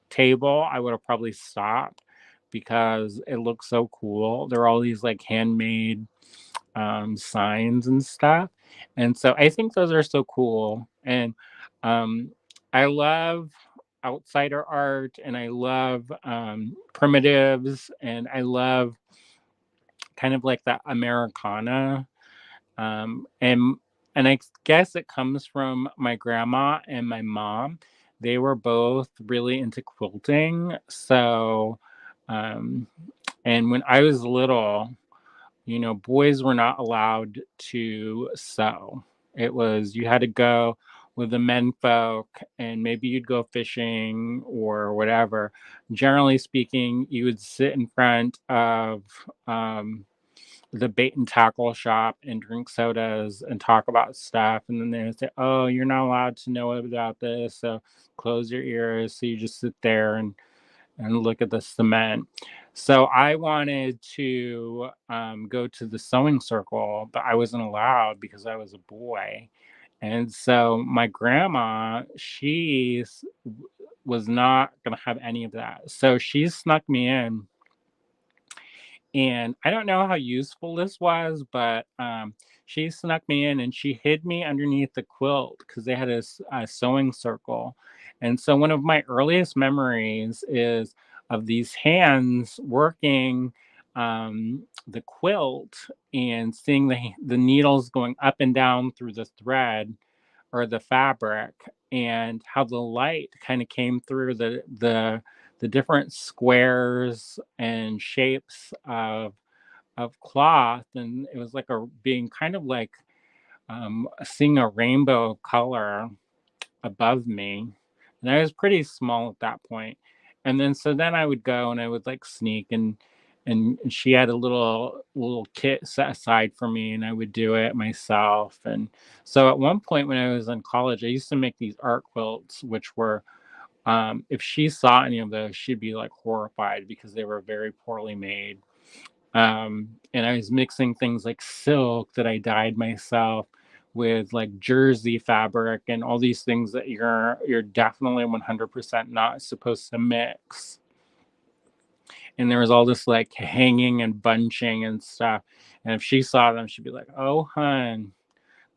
Speaker 1: table, I would have probably stopped because it looks so cool. There are all these like handmade signs and stuff. And so I think those are so cool. And um, I love outsider art and I love primitives and I love kind of like that Americana. And I guess it comes from my grandma and my mom. They were both really into quilting. So um, and when I was little, boys were not allowed to sew. It was you had to go with the men folk and maybe you'd go fishing or whatever. Generally speaking, you would sit in front of the bait and tackle shop and drink sodas and talk about stuff. And then they would say, oh, you're not allowed to know about this. So close your ears. So you just sit there and look at the cement. So I wanted to go to the sewing circle, but I wasn't allowed because I was a boy. And so my grandma, was not going to have any of that. So she snuck me in and I don't know how useful this was, but she snuck me in and she hid me underneath the quilt because they had a sewing circle. And so one of my earliest memories is of these hands working the quilt and seeing the needles going up and down through the thread or the fabric and how the light kind of came through the different squares and shapes of of cloth, and it was like a being kind of like seeing a rainbow of color above me, and I was pretty small at that point. And then so then I would go and I would like sneak, and she had a little kit set aside for me, and I would do it myself. And so at one point when I was in college, I used to make these art quilts, which were if she saw any of those, she'd be like horrified because they were very poorly made. And I was mixing things like silk that I dyed myself with like jersey fabric and all these things that you're definitely 100% not supposed to mix. And there was all this like hanging and bunching and stuff. And if she saw them, she'd be like, "Oh, hun,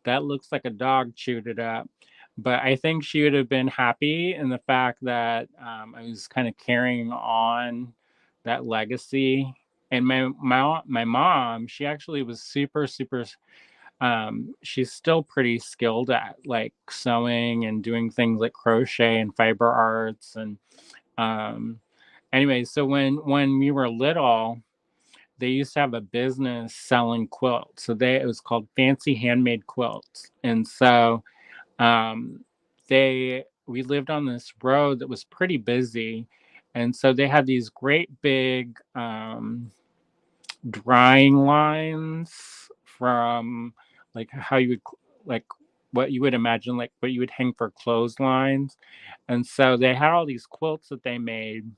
Speaker 1: that looks like a dog chewed it up." But I think she would have been happy in the fact that I was kind of carrying on that legacy. And my mom, she actually was super super. She's still pretty skilled at like sewing and doing things like crochet and fiber arts. And um, anyway, so when we were little, they used to have a business selling quilts. So it was called Fancy Handmade Quilts. And so we lived on this road that was pretty busy. And so they had these great big drying lines from like how you would like what you would imagine like what you would hang for clotheslines. And so they had all these quilts that they made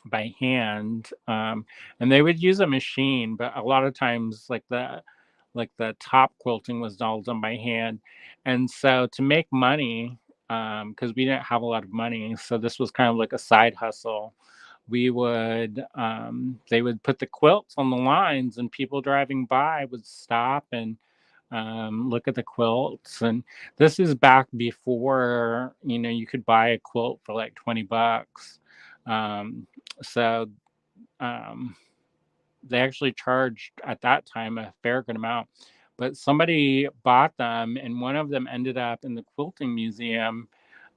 Speaker 1: by hand, and they would use a machine, but a lot of times like the top quilting was all done by hand. And so to make money, because we didn't have a lot of money, so this was kind of like a side hustle. They would put the quilts on the lines, and people driving by would stop and look at the quilts. And this is back before you could buy a quilt for like $20. So um, they actually charged at that time a fair good amount. But somebody bought them, and one of them ended up in the quilting museum.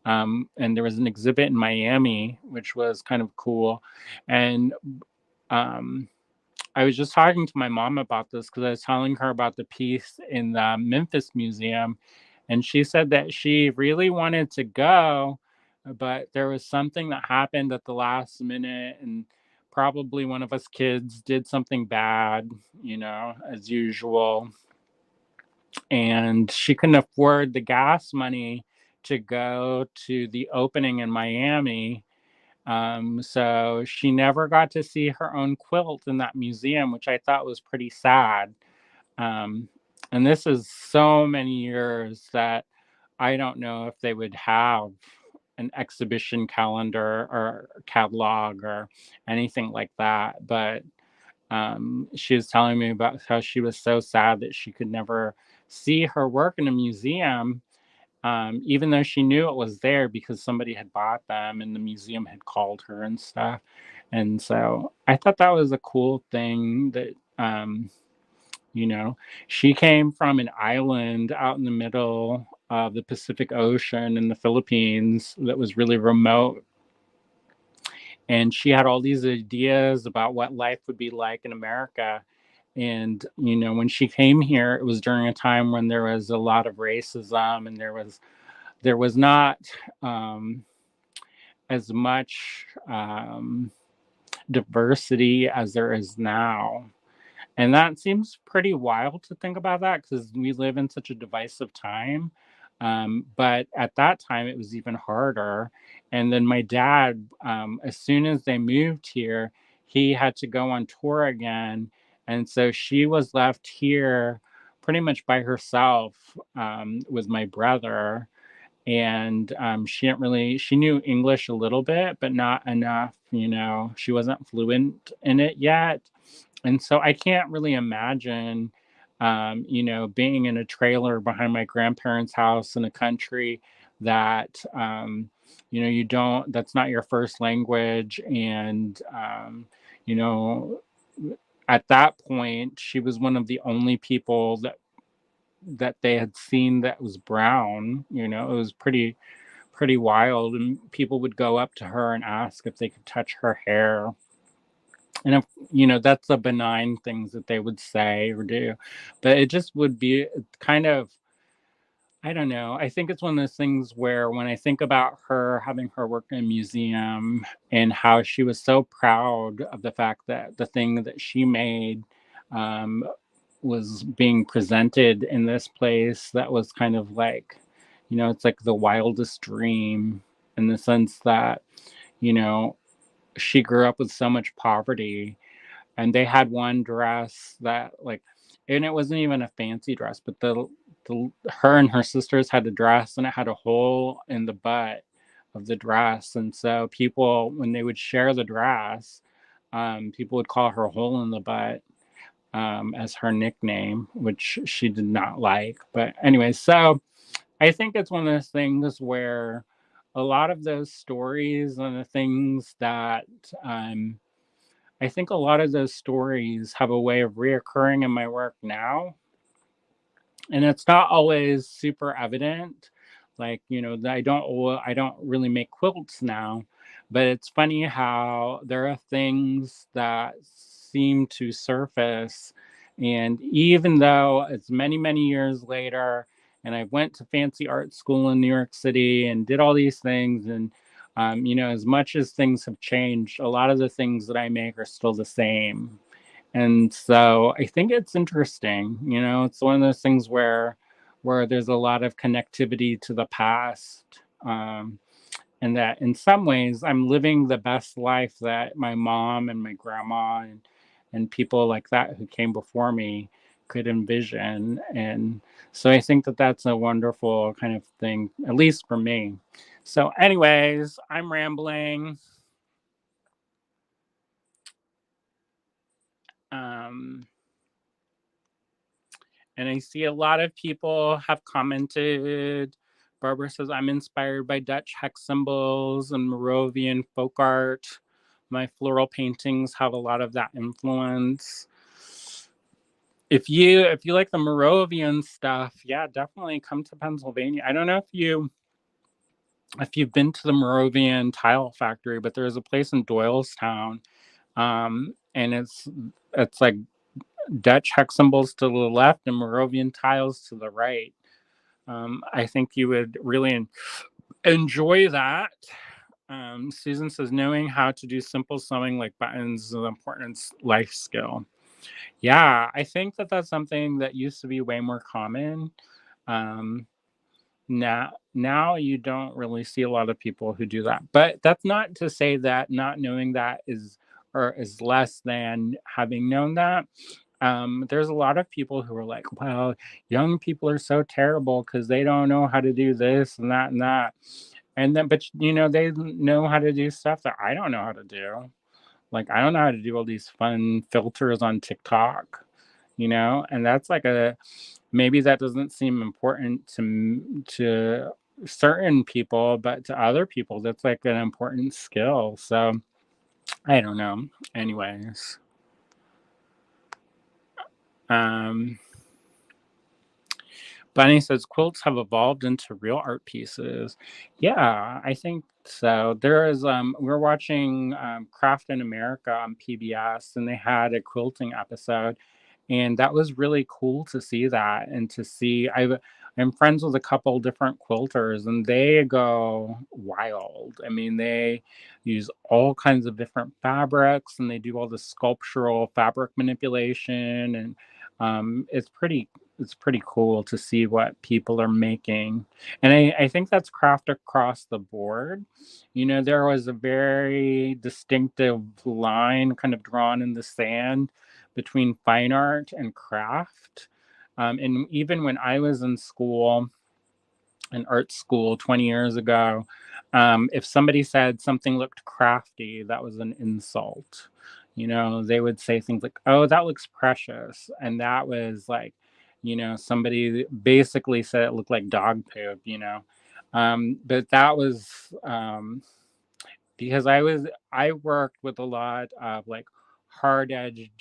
Speaker 1: And there was an exhibit in Miami, which was kind of cool. And um, I was just talking to my mom about this because I was telling her about the piece in the Memphis Museum, and she said that she really wanted to go, but there was something that happened at the last minute, and probably one of us kids did something bad, as usual, and she couldn't afford the gas money to go to the opening in Miami. So she never got to see her own quilt in that museum, which I thought was pretty sad. Um, and this is so many years that I don't know if they would have an exhibition calendar or catalog or anything like that. But she was telling me about how she was so sad that she could never see her work in a museum, even though she knew it was there because somebody had bought them and the museum had called her and stuff. And so I thought that was a cool thing that, you know, she came from an island out in the middle of the Pacific Ocean in the Philippines that was really remote. And she had all these ideas about what life would be like in America. And, when she came here, it was during a time when there was a lot of racism, and there was not as much diversity as there is now. And that seems pretty wild to think about that because we live in such a divisive time. But at that time, it was even harder. And then my dad, as soon as they moved here, he had to go on tour again. And so she was left here pretty much by herself with my brother. And she knew English a little bit, but not enough. She wasn't fluent in it yet. And so I can't really imagine, being in a trailer behind my grandparents' house in a country that, that's not your first language. And, you know, at that point, she was one of the only people that they had seen that was brown. It was pretty wild. And people would go up to her and ask if they could touch her hair. And if, that's the benign things that they would say or do, but it just would be kind of, I don't know. I think it's one of those things where when I think about her having her work in a museum and how she was so proud of the fact that the thing that she made um, was being presented in this place that was kind of like, it's like the wildest dream in the sense that, you know, she grew up with so much poverty, and they had one dress that like, and it wasn't even a fancy dress, but the her and her sisters had a dress and it had a hole in the butt of the dress, and so people, when they would share the dress, people would call her hole in the butt, as her nickname, which she did not like. But anyway, so I think it's one of those things where a lot of those stories and the things that, I think a lot of those stories have a way of reoccurring in my work now, and it's not always super evident. Like, I don't really make quilts now, but it's funny how there are things that seem to surface, and even though it's many many years later, and I went to fancy art school in New York City and did all these things, and as much as things have changed, a lot of the things that I make are still the same. And so I think it's interesting. It's one of those things where there's a lot of connectivity to the past, and that in some ways I'm living the best life that my mom and my grandma and people like that who came before me could envision. And so I think that that's a wonderful kind of thing, at least for me. So anyways, I'm rambling. um And I see a lot of people have commented. Barbara says, I'm inspired by Dutch hex symbols and Moravian folk art. My floral paintings have a lot of that influence. If you like the Moravian stuff, yeah, definitely come to Pennsylvania. I don't know if you've been to the Moravian tile factory, but there's a place in Doylestown, and it's like Dutch hex symbols to the left and Moravian tiles to the right. I think you would really enjoy that. Susan says, knowing how to do simple sewing like buttons is an important life skill. Yeah, I think that that's something that used to be way more common. Um, now you don't really see a lot of people who do that. But that's not to say that not knowing that is less than having known that. There's a lot of people who are like, well, young people are so terrible because they don't know how to do this and that and that. And then, but they know how to do stuff that I don't know how to do. Like, I don't know how to do all these fun filters on TikTok, and that's like maybe that doesn't seem important to certain people, but to other people, that's like an important skill. So I don't know. Anyways. Um, Bunny says quilts have evolved into real art pieces. Yeah, I think so. There is we're watching Craft in America on PBS, and they had a quilting episode, and that was really cool to see that and to see I'm friends with a couple different quilters, and they go wild. I mean, they use all kinds of different fabrics, and they do all the sculptural fabric manipulation, and it's pretty cool to see what people are making. And I think that's craft across the board. There was a very distinctive line kind of drawn in the sand between fine art and craft. And even when I was in art school 20 years ago, if somebody said something looked crafty, that was an insult. They would say things like, oh, that looks precious. And that was like, somebody basically said it looked like dog poop. But that was because I worked with a lot of like hard edge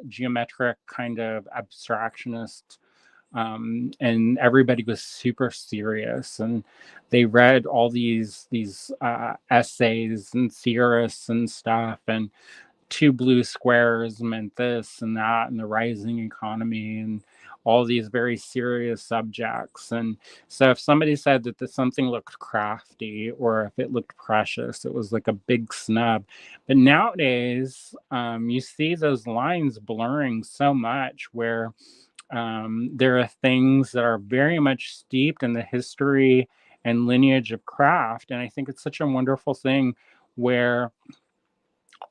Speaker 1: geometric kind of abstractionist, and everybody was super serious, and they read all these essays and theorists and stuff, and two blue squares meant this and that, and the rising economy, and all these very serious subjects. And so if somebody said that something looked crafty or if it looked precious, it was like a big snub. But nowadays, you see those lines blurring so much, where there are things that are very much steeped in the history and lineage of craft. And I think it's such a wonderful thing where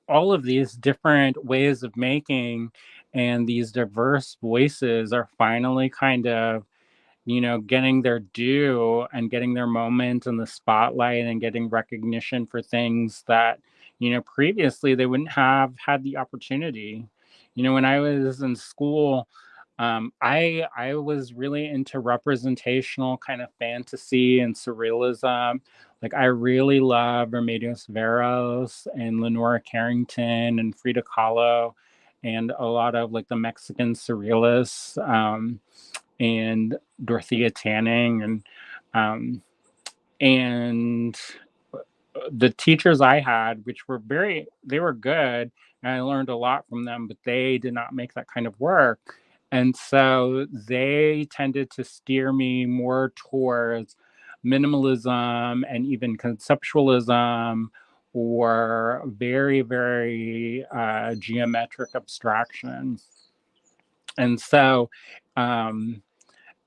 Speaker 1: all of these different ways of making and these diverse voices are finally kind of, getting their due and getting their moment in the spotlight and getting recognition for things that, previously they wouldn't have had the opportunity. When I was in school, I was really into representational kind of fantasy and surrealism. Like I really love Remedios Veros and Lenora Carrington and Frida Kahlo and a lot of like the Mexican surrealists. And Dorothea Tanning um, and the teachers I had, which were they were good, and I learned a lot from them, but they did not make that kind of work. And so they tended to steer me more towards minimalism and even conceptualism or very, very geometric abstraction. And so um,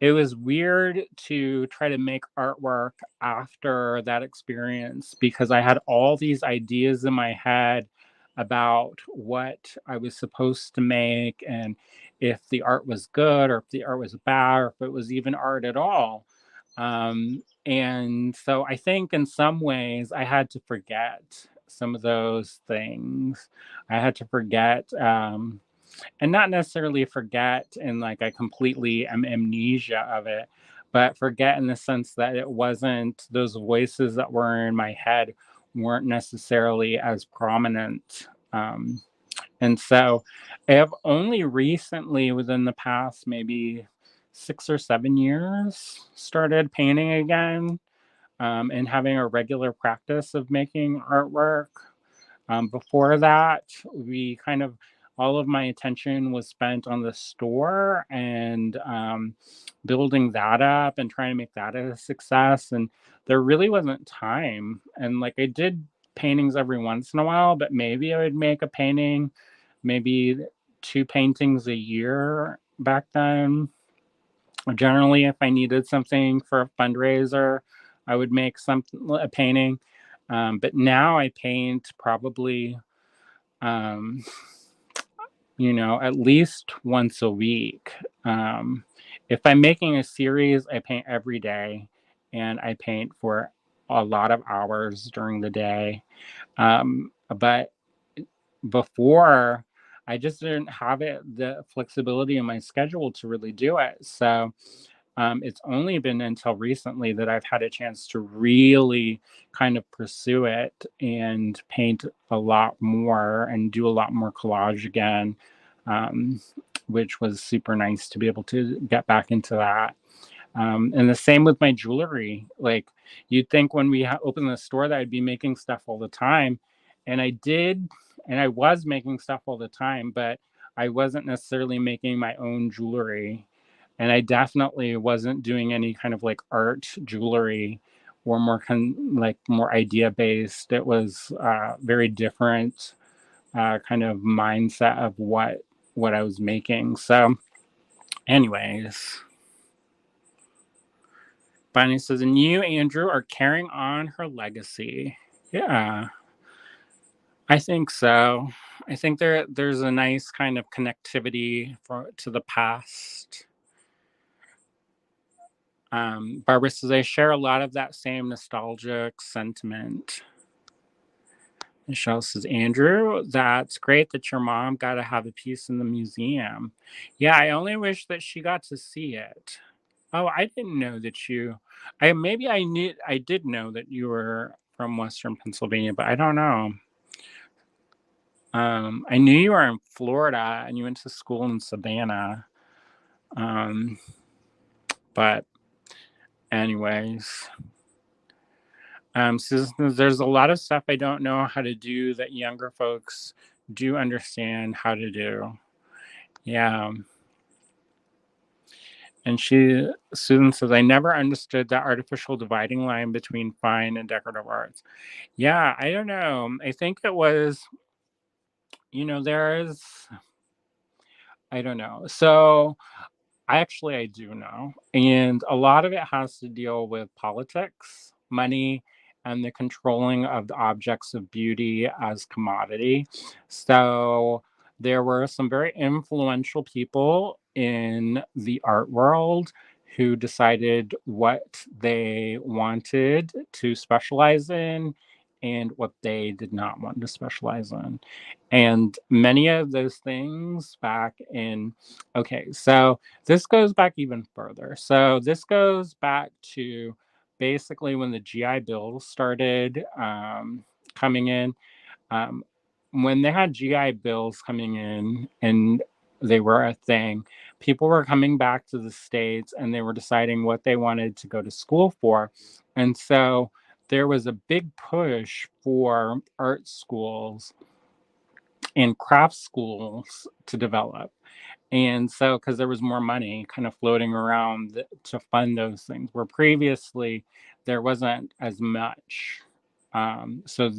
Speaker 1: it was weird to try to make artwork after that experience because I had all these ideas in my head about what I was supposed to make and if the art was good or if the art was bad or if it was even art at all. And so I think in some ways I had to forget some of those things. I had to forget. And not necessarily forget in like I completely am amnesia of it, but forget in the sense that it wasn't those voices that were in my head weren't necessarily as prominent. And so I have only recently, within the past maybe 6 or 7 years, started painting again, and having a regular practice of making artwork. Before that, we kind of all of my attention was spent on the store and building that up and trying to make that a success. And there really wasn't time. And like I did paintings every once in a while, but maybe I would make a painting, maybe two paintings a year back then. Generally, if I needed something for a fundraiser, I would make a painting. But now I paint probably um, at least once a week. Um, if I'm making a series, I paint every day and I paint for a lot of hours during the day. But before, I just didn't have the flexibility in my schedule to really do it. So it's only been until recently that I've had a chance to really kind of pursue it and paint a lot more and do a lot more collage again, um, which was super nice to be able to get back into that. And the same with my jewelry. Like you'd think when we opened the store that I'd be making stuff all the time, and I did, and I was making stuff all the time, but I wasn't necessarily making my own jewelry, and I definitely wasn't doing any kind of like art jewelry or like more idea based. It was very different kind of mindset of what I was making. So, anyways. Bonnie says, and you, Andrew, are carrying on her legacy. Yeah, I think so. I think there's a nice kind of connectivity to the past. Barbara says, I share a lot of that same nostalgic sentiment. Michelle says, Andrew, that's great that your mom got to have a piece in the museum. Yeah, I only wish that she got to see it. Oh, I didn't know that I did know that you were from Western Pennsylvania, but I don't know. I knew you were in Florida and you went to school in Savannah. Um, but anyways, so there's a lot of stuff I don't know how to do that younger folks do understand how to do. Yeah. And Susan says, I never understood that artificial dividing line between fine and decorative arts. Yeah, I don't know. I think it was, there's, I don't know. So I do know. And a lot of it has to deal with politics, money, and the controlling of the objects of beauty as commodity. So there were some very influential people in the art world who decided what they wanted to specialize in and what they did not want to specialize in. And many of those things back in, okay, so this goes back even further. So this goes back to basically when the GI Bill started coming in. Um, when they had GI Bills coming in and they were a thing, people were coming back to the States and they were deciding what they wanted to go to school for. And so there was a big push for art schools and craft schools to develop. And so, because there was more money kind of floating around to fund those things, where previously there wasn't as much. Um, so,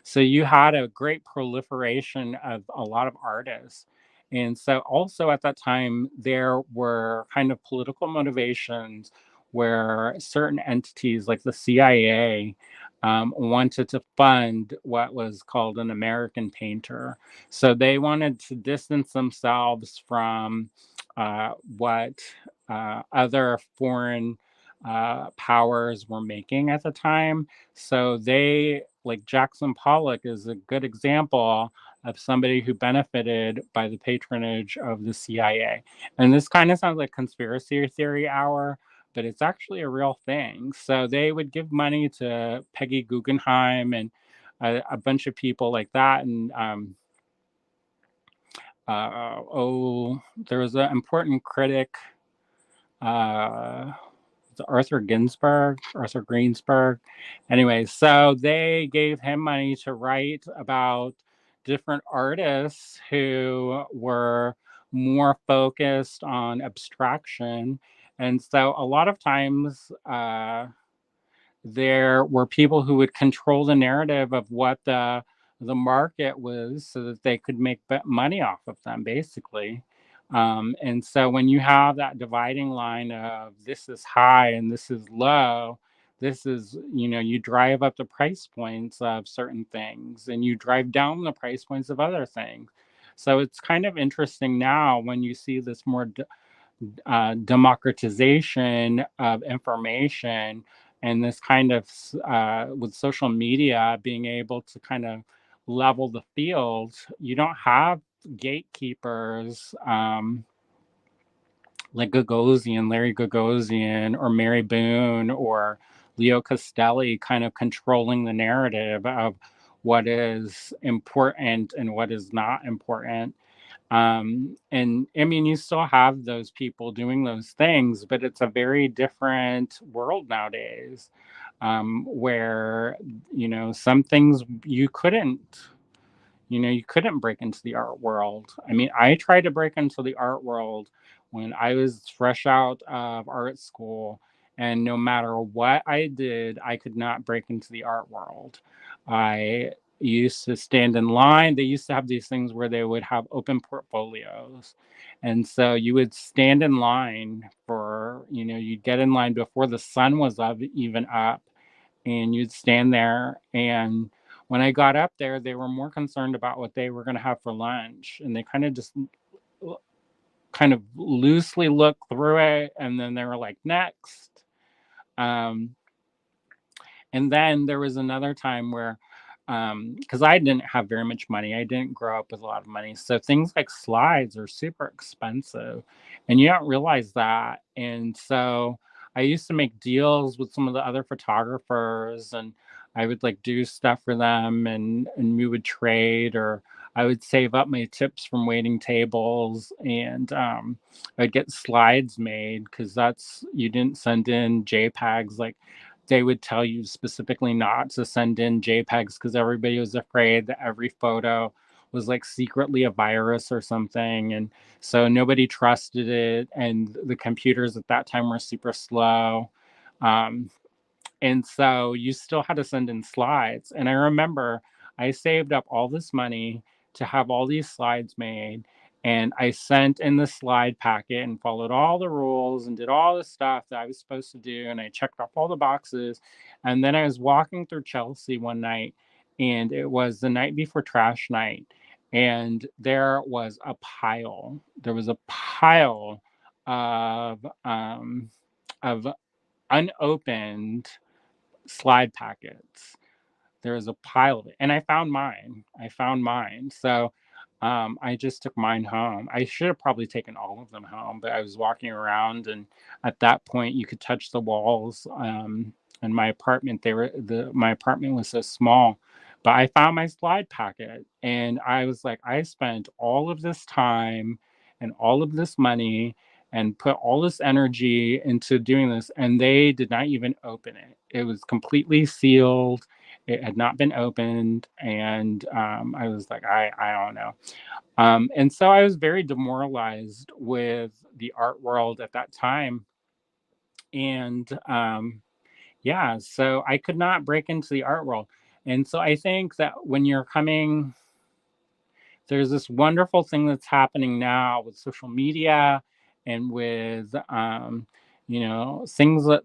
Speaker 1: so you had a great proliferation of a lot of artists. And so, also at that time, there were kind of political motivations where certain entities like the CIA wanted to fund what was called an American painter. So they wanted to distance themselves from what other foreign powers were making at the time. So they, like Jackson Pollock, is a good example of somebody who benefited by the patronage of the CIA. And this kind of sounds like conspiracy theory hour, but it's actually a real thing. So they would give money to Peggy Guggenheim and a bunch of people like that. And there was an important critic, uh, Arthur Greensburg. Anyway, so they gave him money to write about different artists who were more focused on abstraction. And so a lot of times, there were people who would control the narrative of what the market was so that they could make money off of them basically. And so when you have that dividing line of this is high and this is low, this is, you drive up the price points of certain things and you drive down the price points of other things. So it's kind of interesting now when you see this more democratization of information and this kind of with social media being able to kind of level the field. You don't have gatekeepers like Larry Gagosian, or Mary Boone, or Leo Castelli kind of controlling the narrative of what is important and what is not important. And I mean, you still have those people doing those things, but it's a very different world nowadays, where, some things you couldn't break into the art world. I mean, I tried to break into the art world when I was fresh out of art school, and no matter what I did, I could not break into the art world. I used to stand in line. They used to have these things where they would have open portfolios. And so you would stand in line for, you'd get in line before the sun was up, even up, and you'd stand there. And when I got up there, they were more concerned about what they were going to have for lunch, and they kind of just kind of loosely looked through it, and then they were like, next. Um, and then there was another time where, because I didn't have very much money, I didn't grow up with a lot of money. So things like slides are super expensive, and you don't realize that. And so I used to make deals with some of the other photographers, and I would like do stuff for them, and we would trade, or I would save up my tips from waiting tables, and I'd get slides made because you didn't send in JPEGs. Like, they would tell you specifically not to send in JPEGs because everybody was afraid that every photo was like secretly a virus or something. And so nobody trusted it. And the computers at that time were super slow. Um, and so you still had to send in slides. And I remember I saved up all this money to have all these slides made. And I sent in the slide packet and followed all the rules and did all the stuff that I was supposed to do. And I checked off all the boxes. And then I was walking through Chelsea one night, and it was the night before trash night. And there was a pile of unopened slide packets. There was a pile of it, and I found mine. So I just took mine home. I should have probably taken all of them home, but I was walking around, and at that point you could touch the walls. In my apartment, my apartment was so small, but I found my slide packet, and I was like, I spent all of this time and all of this money and put all this energy into doing this, and they did not even open it. It was completely sealed. It had not been opened, and I was like, I don't know. And so I was very demoralized with the art world at that time. And yeah, so I could not break into the art world. And so I think that when you're coming, there's this wonderful thing that's happening now with social media and with, things that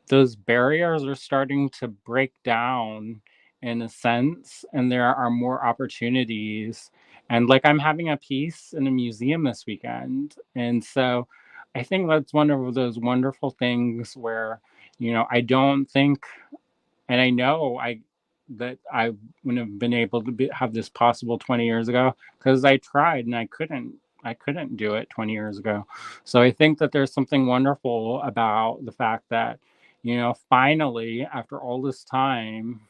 Speaker 1: those barriers are starting to break down in a sense, and there are more opportunities. And like, I'm having a piece in a museum this weekend, and so I think that's one of those wonderful things where, I don't think, and I know that I wouldn't have been able to have this possible 20 years ago, because I tried and I couldn't do it 20 years ago. So I think that there's something wonderful about the fact that, finally, after all this time,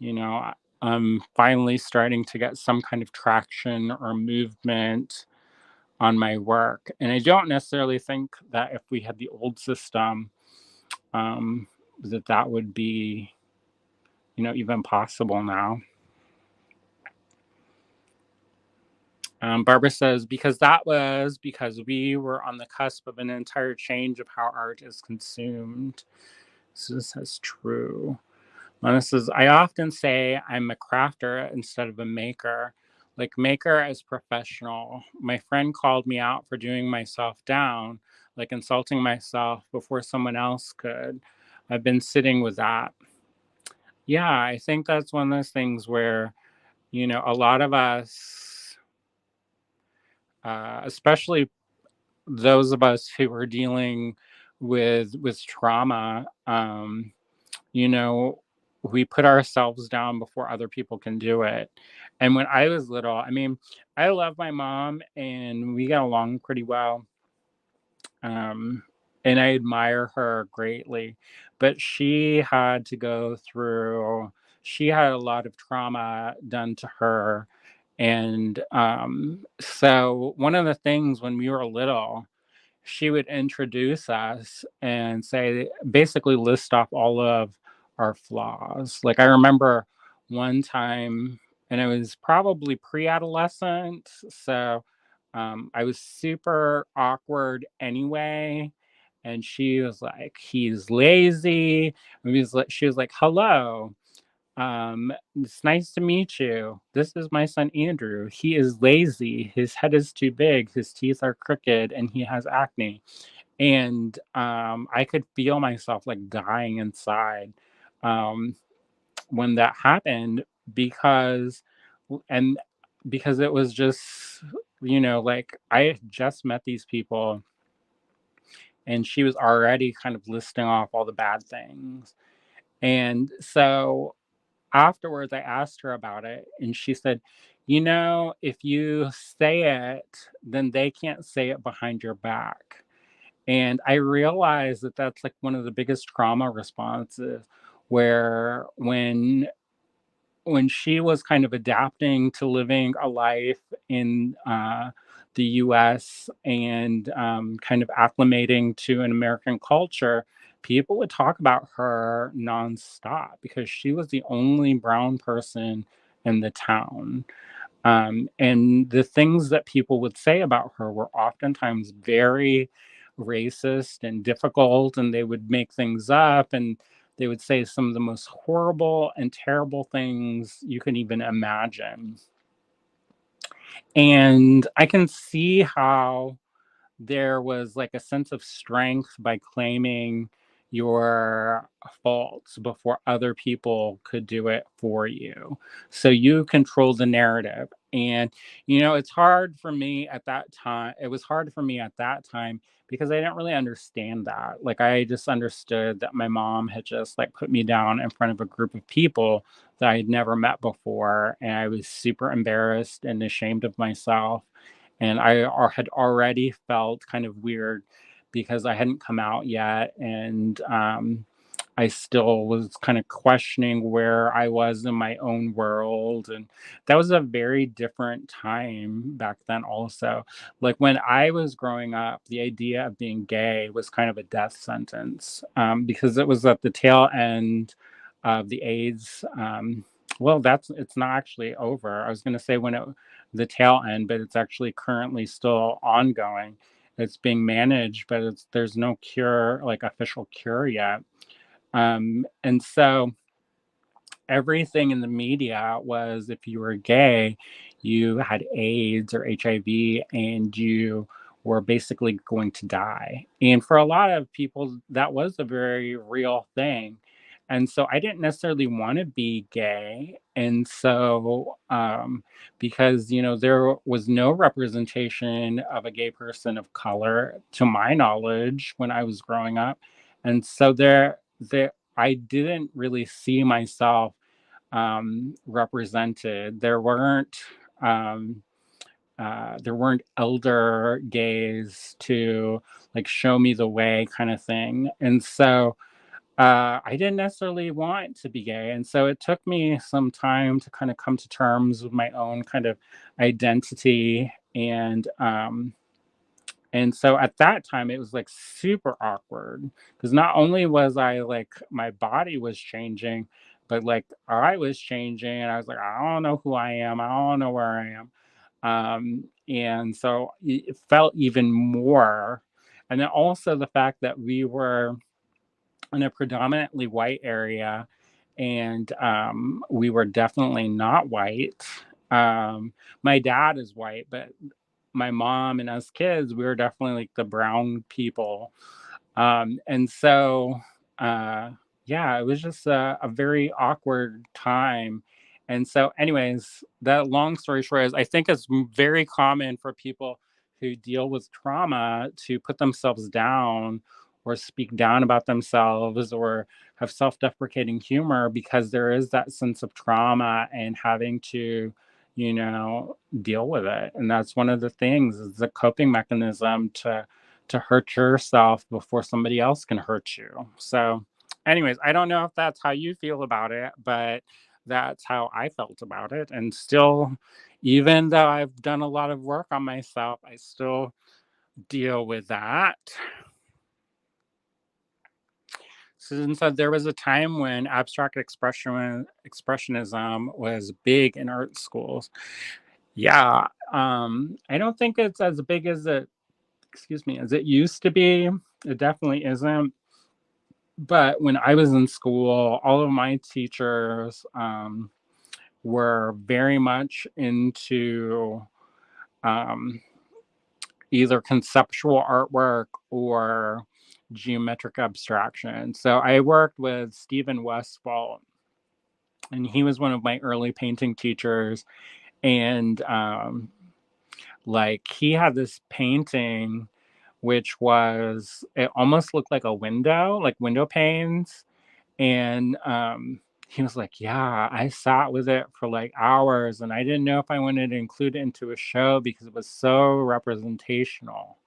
Speaker 1: I'm finally starting to get some kind of traction or movement on my work. And I don't necessarily think that if we had the old system, um, that would be, even possible now. Barbara says, because we were on the cusp of an entire change of how art is consumed. So this is true. Lana says, I often say I'm a crafter instead of a maker. Like, maker as professional. My friend called me out for doing myself down, like insulting myself before someone else could. I've been sitting with that. Yeah, I think that's one of those things where, a lot of us, especially those of us who are dealing with trauma, you know, we put ourselves down before other people can do it. And when I was little, I mean, I love my mom and we got along pretty well. Um, and I admire her greatly, but she had a lot of trauma done to her. And so one of the things when we were little, she would introduce us and say, basically list off all of our flaws. Like, I remember one time, and it was probably pre-adolescent, so I was super awkward anyway. And she was like, he's lazy. She was like, hello. It's nice to meet you. This is my son Andrew. He is lazy. His head is too big. His teeth are crooked, and he has acne. And I could feel myself like dying inside um, when that happened, because, and because it was just, like, I had just met these people, and she was already kind of listing off all the bad things. And so afterwards, I asked her about it, and she said, if you say it, then they can't say it behind your back. And I realized that that's like one of the biggest trauma responses, where when she was kind of adapting to living a life in the US, and kind of acclimating to an American culture, people would talk about her nonstop because she was the only brown person in the town. And the things that people would say about her were oftentimes very racist and difficult, and they would make things up, and they would say some of the most horrible and terrible things you can even imagine. And I can see how there was like a sense of strength by claiming your faults before other people could do it for you. So you control the narrative. And, it's hard for me at that time. It was hard for me at that time because I didn't really understand that. Like, I just understood that my mom had just like put me down in front of a group of people that I had never met before. And I was super embarrassed and ashamed of myself, and had already felt kind of weird because I hadn't come out yet, and I still was kind of questioning where I was in my own world, and that was a very different time back then. Also, like when I was growing up, the idea of being gay was kind of a death sentence, because it was at the tail end of the AIDS. Well, it's not actually over. I was going to say the tail end, but it's actually currently still ongoing. It's being managed, but there's no cure, like official cure yet. And so everything in the media was, if you were gay, you had AIDS or HIV, and you were basically going to die. And for a lot of people, that was a very real thing. And so I didn't necessarily want to be gay. And so, because, there was no representation of a gay person of color, to my knowledge, when I was growing up. And so I didn't really see myself represented. Um, there weren't elder gays to like show me the way, kind of thing. And so I didn't necessarily want to be gay. And so it took me some time to kind of come to terms with my own kind of identity. And so at that time, it was like super awkward because not only was I like, my body was changing, but like I was changing. And I was like, I don't know who I am. I don't know where I am. And so it felt even more. And then also the fact that we were in a predominantly white area, and we were definitely not white. My dad is white, but my mom and us kids, we were definitely like the brown people. And so, uh, yeah, it was just a very awkward time. And so, anyways, that long story short is I think it's very common for people who deal with trauma to put themselves down or speak down about themselves or have self deprecating humor because there is that sense of trauma and having to, deal with it. And that's one of the things, is the coping mechanism to hurt yourself before somebody else can hurt you. So, anyways, I don't know if that's how you feel about it, but that's how I felt about it. And still, even though I've done a lot of work on myself, I still deal with that. Susan said there was a time when abstract expressionism was big in art schools. Yeah, I don't think it's as big as as it used to be. It definitely isn't. But when I was in school, all of my teachers were very much into um, either conceptual artwork or geometric abstraction. So I worked with Stephen Westfall, and he was one of my early painting teachers. And like he had this painting which was, it almost looked like a window, like window panes. And he was like, yeah, I sat with it for like hours, and I didn't know if I wanted to include it into a show because it was so representational.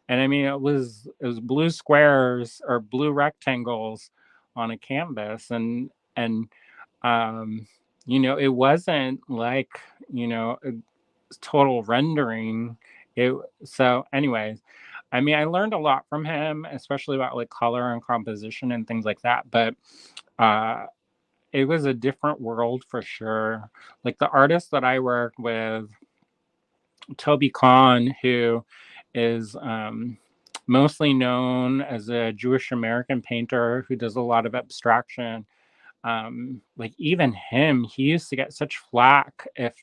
Speaker 1: And I mean, it was blue squares or blue rectangles on a canvas, and um, it wasn't like, a total rendering. Anyways, I mean, I learned a lot from him, especially about like color and composition and things like that. But uh, it was a different world for sure. Like the artist that I worked with, Toby Kahn, who is mostly known as a Jewish American painter who does a lot of abstraction. Like even him, he used to get such flack if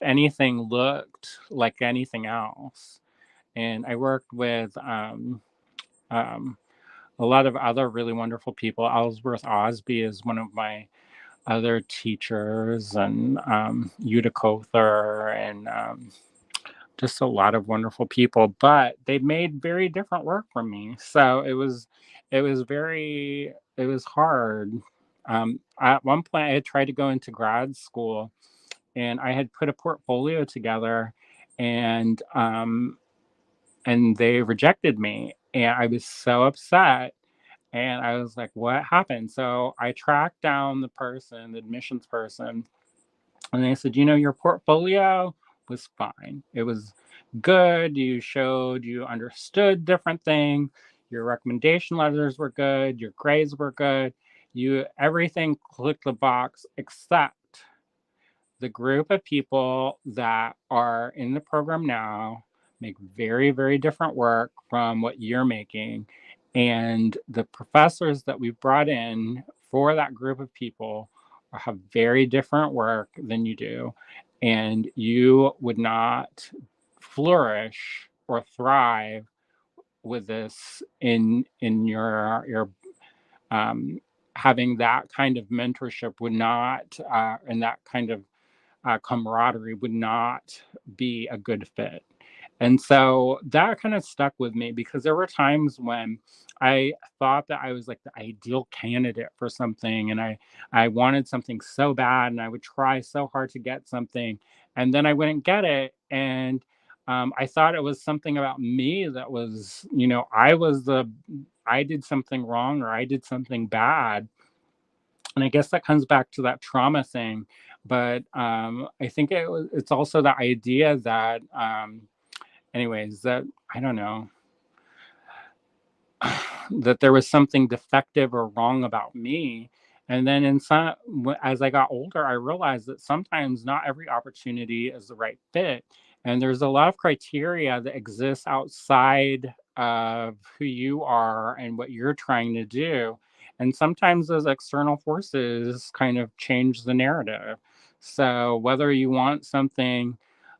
Speaker 1: anything looked like anything else. And I worked with um, a lot of other really wonderful people. Ellsworth Osby is one of my other teachers, and Uta Kother, and just a lot of wonderful people. But they made very different work from me, so it was hard. At one point, I had tried to go into grad school, and I had put a portfolio together, and they rejected me, and I was so upset. And I was like, what happened? So I tracked down the person, the admissions person, and they said, your portfolio was fine. It was good. You showed you understood different things. Your recommendation letters were good. Your grades were good. Everything clicked the box except the group of people that are in the program now make very, very different work from what you're making. And the professors that we've brought in for that group of people have very different work than you do. And you would not flourish or thrive with this in your having that kind of mentorship would not and that kind of camaraderie would not be a good fit. And so that kind of stuck with me because there were times when I thought that I was like the ideal candidate for something, and I wanted something so bad, and I would try so hard to get something, and then I wouldn't get it. And I thought it was something about me that was, I did something wrong or I did something bad. And I guess that comes back to that trauma thing. But I think it's also the idea that, anyways, that I don't know, that there was something defective or wrong about me. And then as I got older, I realized that sometimes not every opportunity is the right fit. And there's a lot of criteria that exists outside of who you are and what you're trying to do. And sometimes those external forces kind of change the narrative. So whether you want something,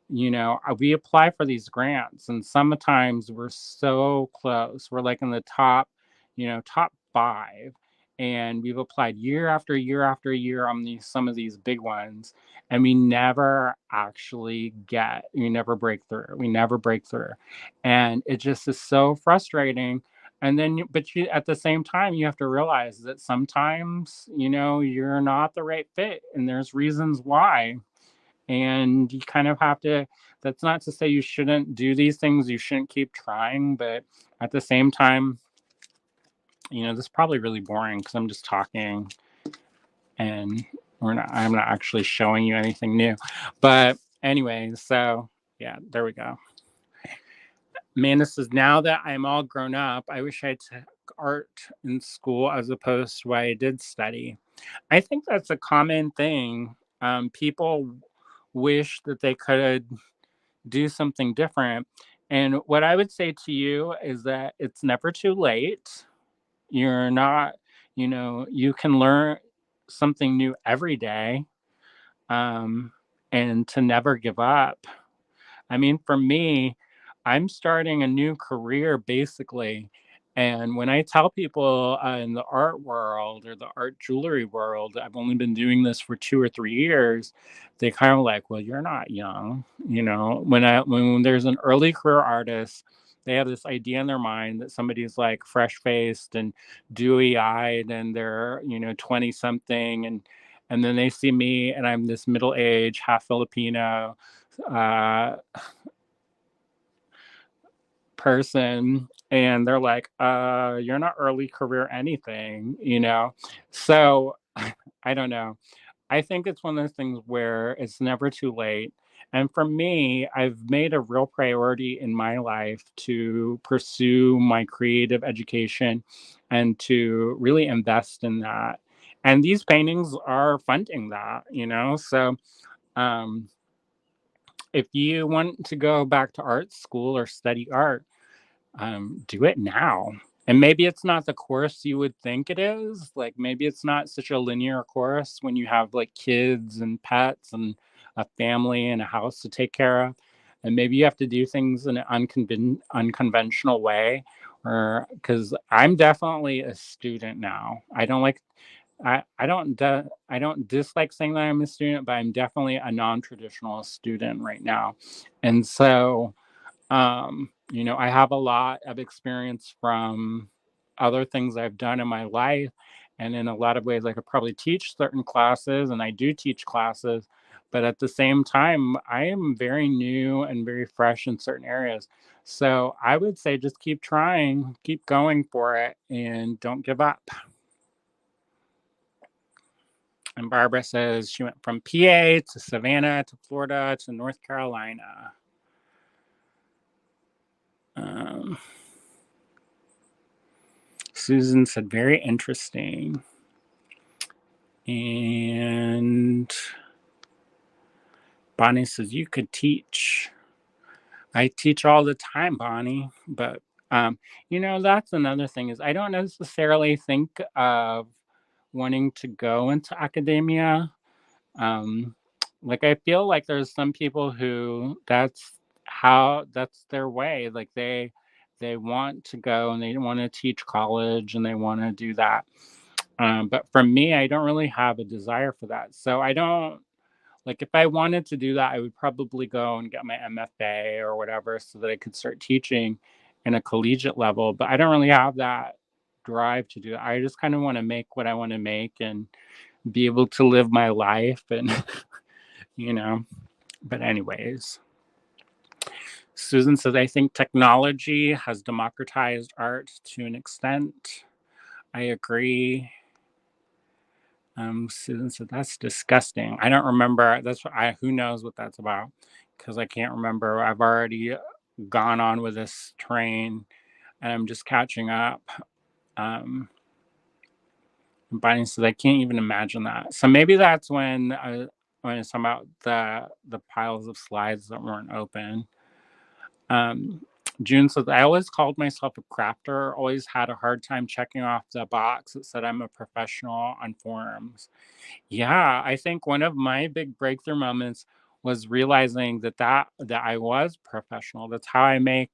Speaker 1: we apply for these grants, and sometimes we're so close. We're like in the top 5, and we've applied year after year after year on some of these big ones, and we never actually we never break through. We never break through, and it just is so frustrating. And then, but at the same time, you have to realize that sometimes, you're not the right fit, and there's reasons why. And you kind of have to, that's not to say you shouldn't do these things, you shouldn't keep trying, but at the same time, this is probably really boring because I'm just talking, and I'm not actually showing you anything new. But anyway, so yeah, there we go. Amanda says, now that I'm all grown up, I wish I took art in school as opposed to what I did study. I think that's a common thing. People wish that they could do something different. And what I would say to you is that it's never too late. You're not, you can learn something new every day, and to never give up. I mean, for me, I'm starting a new career basically. And when I tell people in the art world or the art jewelry world, I've only been doing this for 2 or 3 years, they kind of like, well, you're not young. When there's an early career artist, they have this idea in their mind that somebody's like fresh faced and dewy eyed and they're, 20 something. And then they see me and I'm this middle aged, half Filipino, uh, person, and they're like, you're not early career anything. So I don't know. I think it's one of those things where it's never too late. And for me, I've made a real priority in my life to pursue my creative education and to really invest in that. And these paintings are funding that, So um, if you want to go back to art school or study art, do it now. And maybe it's not the course you would think it is. Like maybe it's not such a linear course when you have like kids and pets and a family and a house to take care of. And maybe you have to do things in an unconventional way. Or because I'm definitely a student now. I don't dislike saying that I'm a student, but I'm definitely a non-traditional student right now. And so I have a lot of experience from other things I've done in my life. And in a lot of ways, I could probably teach certain classes, and I do teach classes. But at the same time, I am very new and very fresh in certain areas. So I would say just keep trying, keep going for it, and don't give up. And Barbara says she went from PA to Savannah to Florida to North Carolina. Um, Susan said, very interesting. And Bonnie says, you could teach. I teach all the time, Bonnie. But, that's another thing is I don't necessarily think of wanting to go into academia. Um, like I feel like there's some people who that's their way. Like they want to go and they want to teach college and they want to do that. But for me, I don't really have a desire for that. So I don't like if I wanted to do that, I would probably go and get my MFA or whatever so that I could start teaching in a collegiate level. But I don't really have that drive to do that. I just kind of want to make what I want to make and be able to live my life and you know. But anyways, Susan says, I think technology has democratized art to an extent. I agree. Susan said, that's disgusting. I don't remember. Who knows what that's about because I can't remember. I've already gone on with this train and I'm just catching up. Um, and Biden says, I can't even imagine that. So maybe that's when it's about the piles of slides that weren't open. Um, June says, I always called myself a crafter, always had a hard time checking off the box that said I'm a professional on forums. Yeah, I think one of my big breakthrough moments was realizing that I was professional. That's how I make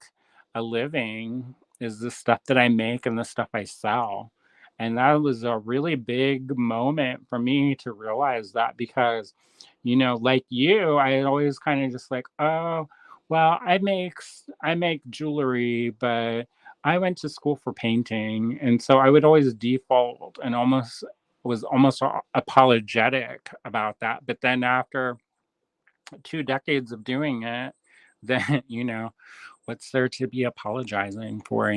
Speaker 1: a living is the stuff that I make and the stuff I sell. And that was a really big moment for me to realize that because, like you, I had always kind of just like, oh, well, I make jewelry, but I went to school for painting. And so I would always default and almost was almost apologetic about that. But then after 2 decades of doing it, then, what's there to be apologizing for?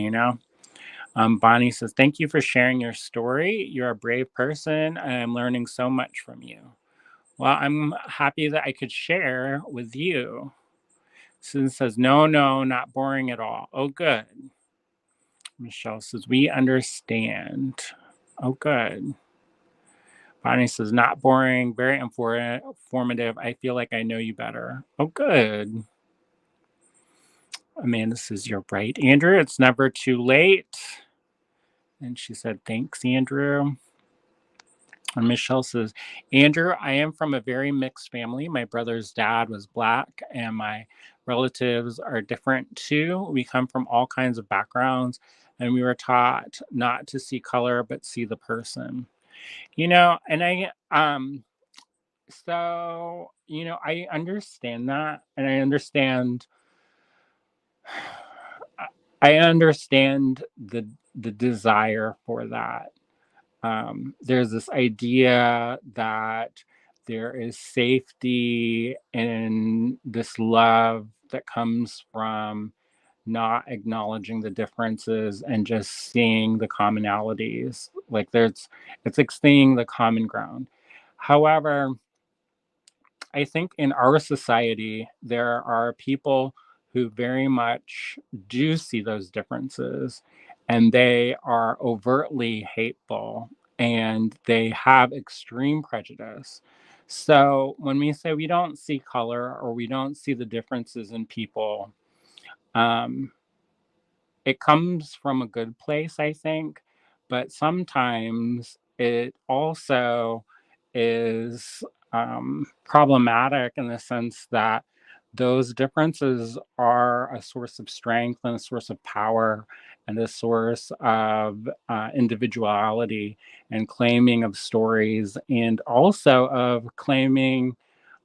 Speaker 1: Bonnie says, thank you for sharing your story. You're a brave person, and I'm learning so much from you. Well, I'm happy that I could share with you. Susan says, no, no, not boring at all. Oh, good. Michelle says, we understand. Oh, good. Bonnie says, not boring, very informative. I feel like I know you better. Oh, good. Amanda says, you're right, Andrew. It's never too late. And she said, thanks, Andrew. And Michelle says, Andrew, I am from a very mixed family. My brother's dad was Black, and my relatives are different too. We come from all kinds of backgrounds, and we were taught not to see color, but see the person. And I understand that, and I understand the desire for that. There's this idea that there is safety in this love that comes from not acknowledging the differences and just seeing the commonalities. It's like seeing the common ground. However, I think in our society, there are people who very much do see those differences and they are overtly hateful. and they have extreme prejudice. So when we say we don't see color or we don't see the differences in people, um, it comes from a good place, I think, but sometimes it also is problematic in the sense that those differences are a source of strength and a source of power and a source of individuality and claiming of stories and also of claiming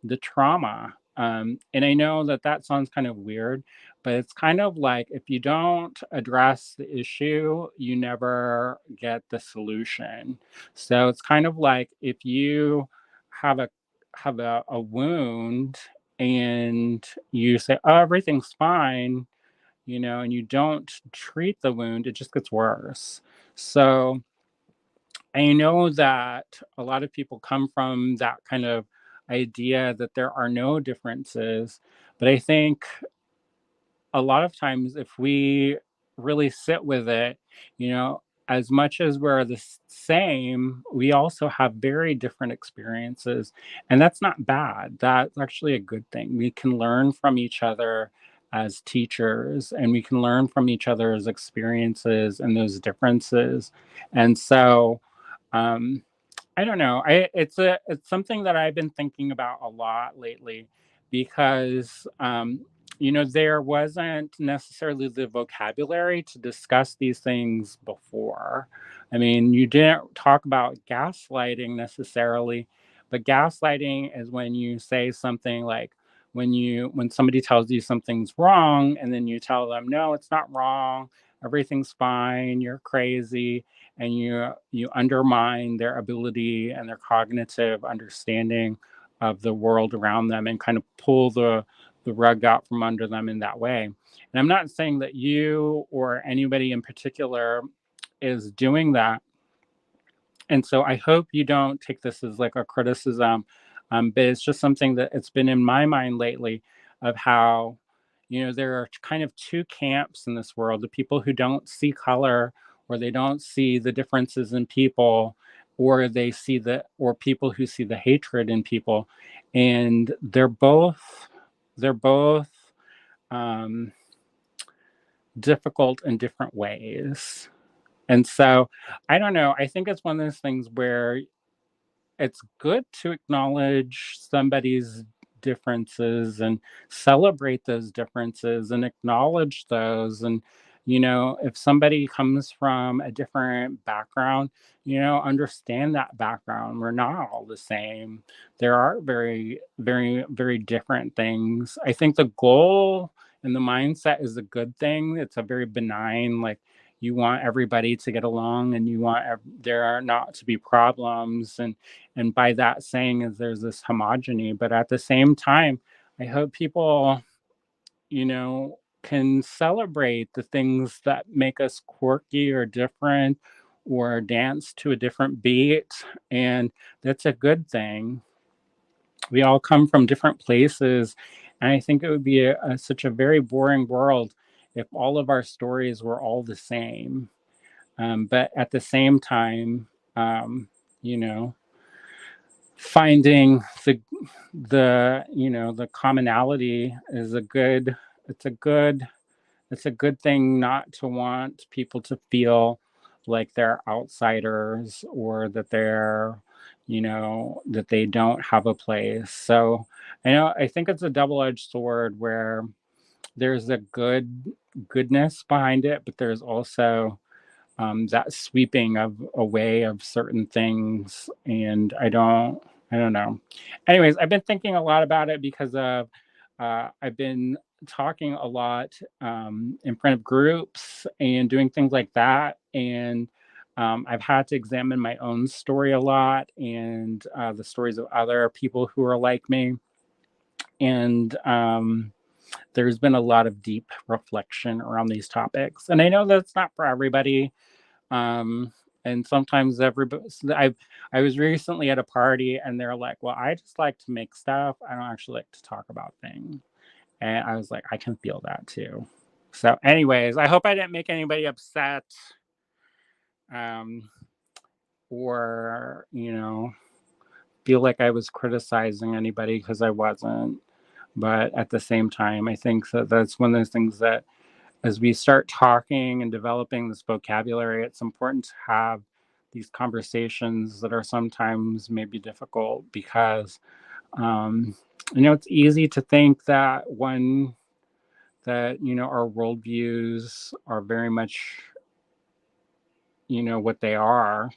Speaker 1: the trauma. And I know that that sounds kind of weird, but it's kind of like if you don't address the issue, you never get the solution. So it's kind of like if you have a wound and you say, "Oh, everything's fine," and you don't treat the wound, it just gets worse. So I know that a lot of people come from that kind of idea that there are no differences, but I think a lot of times if we really sit with it, you know, as much as we're the same, we also have very different experiences. And that's not bad. That's actually a good thing. We can learn from each other as teachers and we can learn from each other's experiences and those differences. And so, um, I don't know. It's something that I've been thinking about a lot lately because there wasn't necessarily the vocabulary to discuss these things before. I mean, you didn't talk about gaslighting necessarily, but gaslighting is when you say something like when somebody tells you something's wrong and then you tell them no, it's not wrong, everything's fine, you're crazy, and you undermine their ability and their cognitive understanding of the world around them and kind of pull the rug out from under them in that way. And I'm not saying that you or anybody in particular is doing that, and so I hope you don't take this as like a criticism, but it's just something that it's been in my mind lately of how, there are kind of two camps in this world: the people who don't see color, or they don't see the differences in people, or people who see the hatred in people, and they're both um, difficult in different ways. And so I don't know. I think it's one of those things where it's good to acknowledge somebody's differences and celebrate those differences and acknowledge those. And if somebody comes from a different background, understand that background. We're not all the same. There are very very very different things. I think the goal and the mindset is a good thing. It's a very benign, like, you want everybody to get along and you want there are not to be problems, and by that saying is there's this homogeny. But at the same time, I hope people, can celebrate the things that make us quirky or different, or dance to a different beat, and that's a good thing. We all come from different places, and I think it would be such a very boring world if all of our stories were all the same. But at the same time, um, you know, finding the commonality is a good it's a good it's a good thing, not to want people to feel like they're outsiders, or that they don't have a place. So I think it's a double-edged sword where there's a goodness behind it, but there's also that sweeping of away of certain things. And I don't know. Anyways, I've been thinking a lot about it because of I've been talking a lot in front of groups and doing things like that, and I've had to examine my own story a lot, and the stories of other people who are like me. And there's been a lot of deep reflection around these topics, and I know that's not for everybody. um and sometimes everybody I was recently at a party and they're like, well, I just like to make stuff, I don't actually like to talk about things. And I was like, I can feel that too. So anyways, I hope I didn't make anybody upset. um or, feel like I was criticizing anybody because I wasn't. But at the same time, I think that that's one of those things that as we start talking and developing this vocabulary, it's important to have these conversations that are sometimes maybe difficult because, um, it's easy to think that our worldviews are very much, what they are.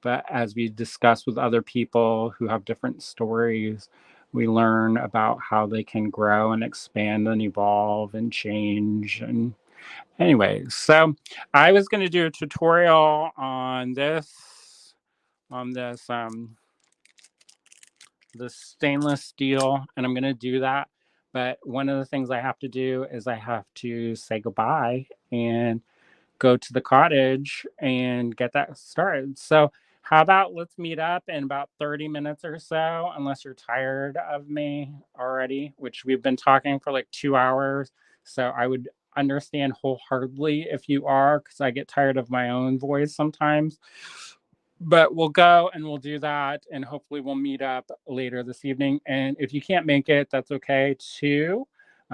Speaker 1: But as we discuss with other people who have different stories, we learn about how they can grow and expand and evolve and change. And anyways, so I was going to do a tutorial on this stainless steel, and I'm going to do that. But one of the things I have to do is I have to say goodbye and go to the cottage and get that started. So, how about let's meet up in about 30 minutes or so, unless you're tired of me already, which we've been talking for like 2 hours. So, I would understand wholeheartedly if you are, because I get tired of my own voice sometimes. But we'll go and we'll do that, and hopefully we'll meet up later this evening. And if you can't make it, that's okay too.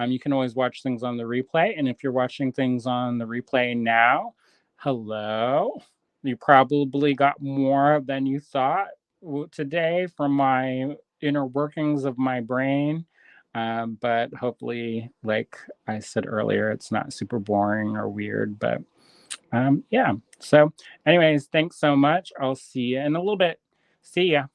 Speaker 1: You can always watch things on the replay. And if you're watching things on the replay now, hello. You probably got more than you thought today from my inner workings of my brain. But hopefully, like I said earlier, it's not super boring or weird. But yeah. So, anyways, thanks so much. I'll see you in a little bit. See ya.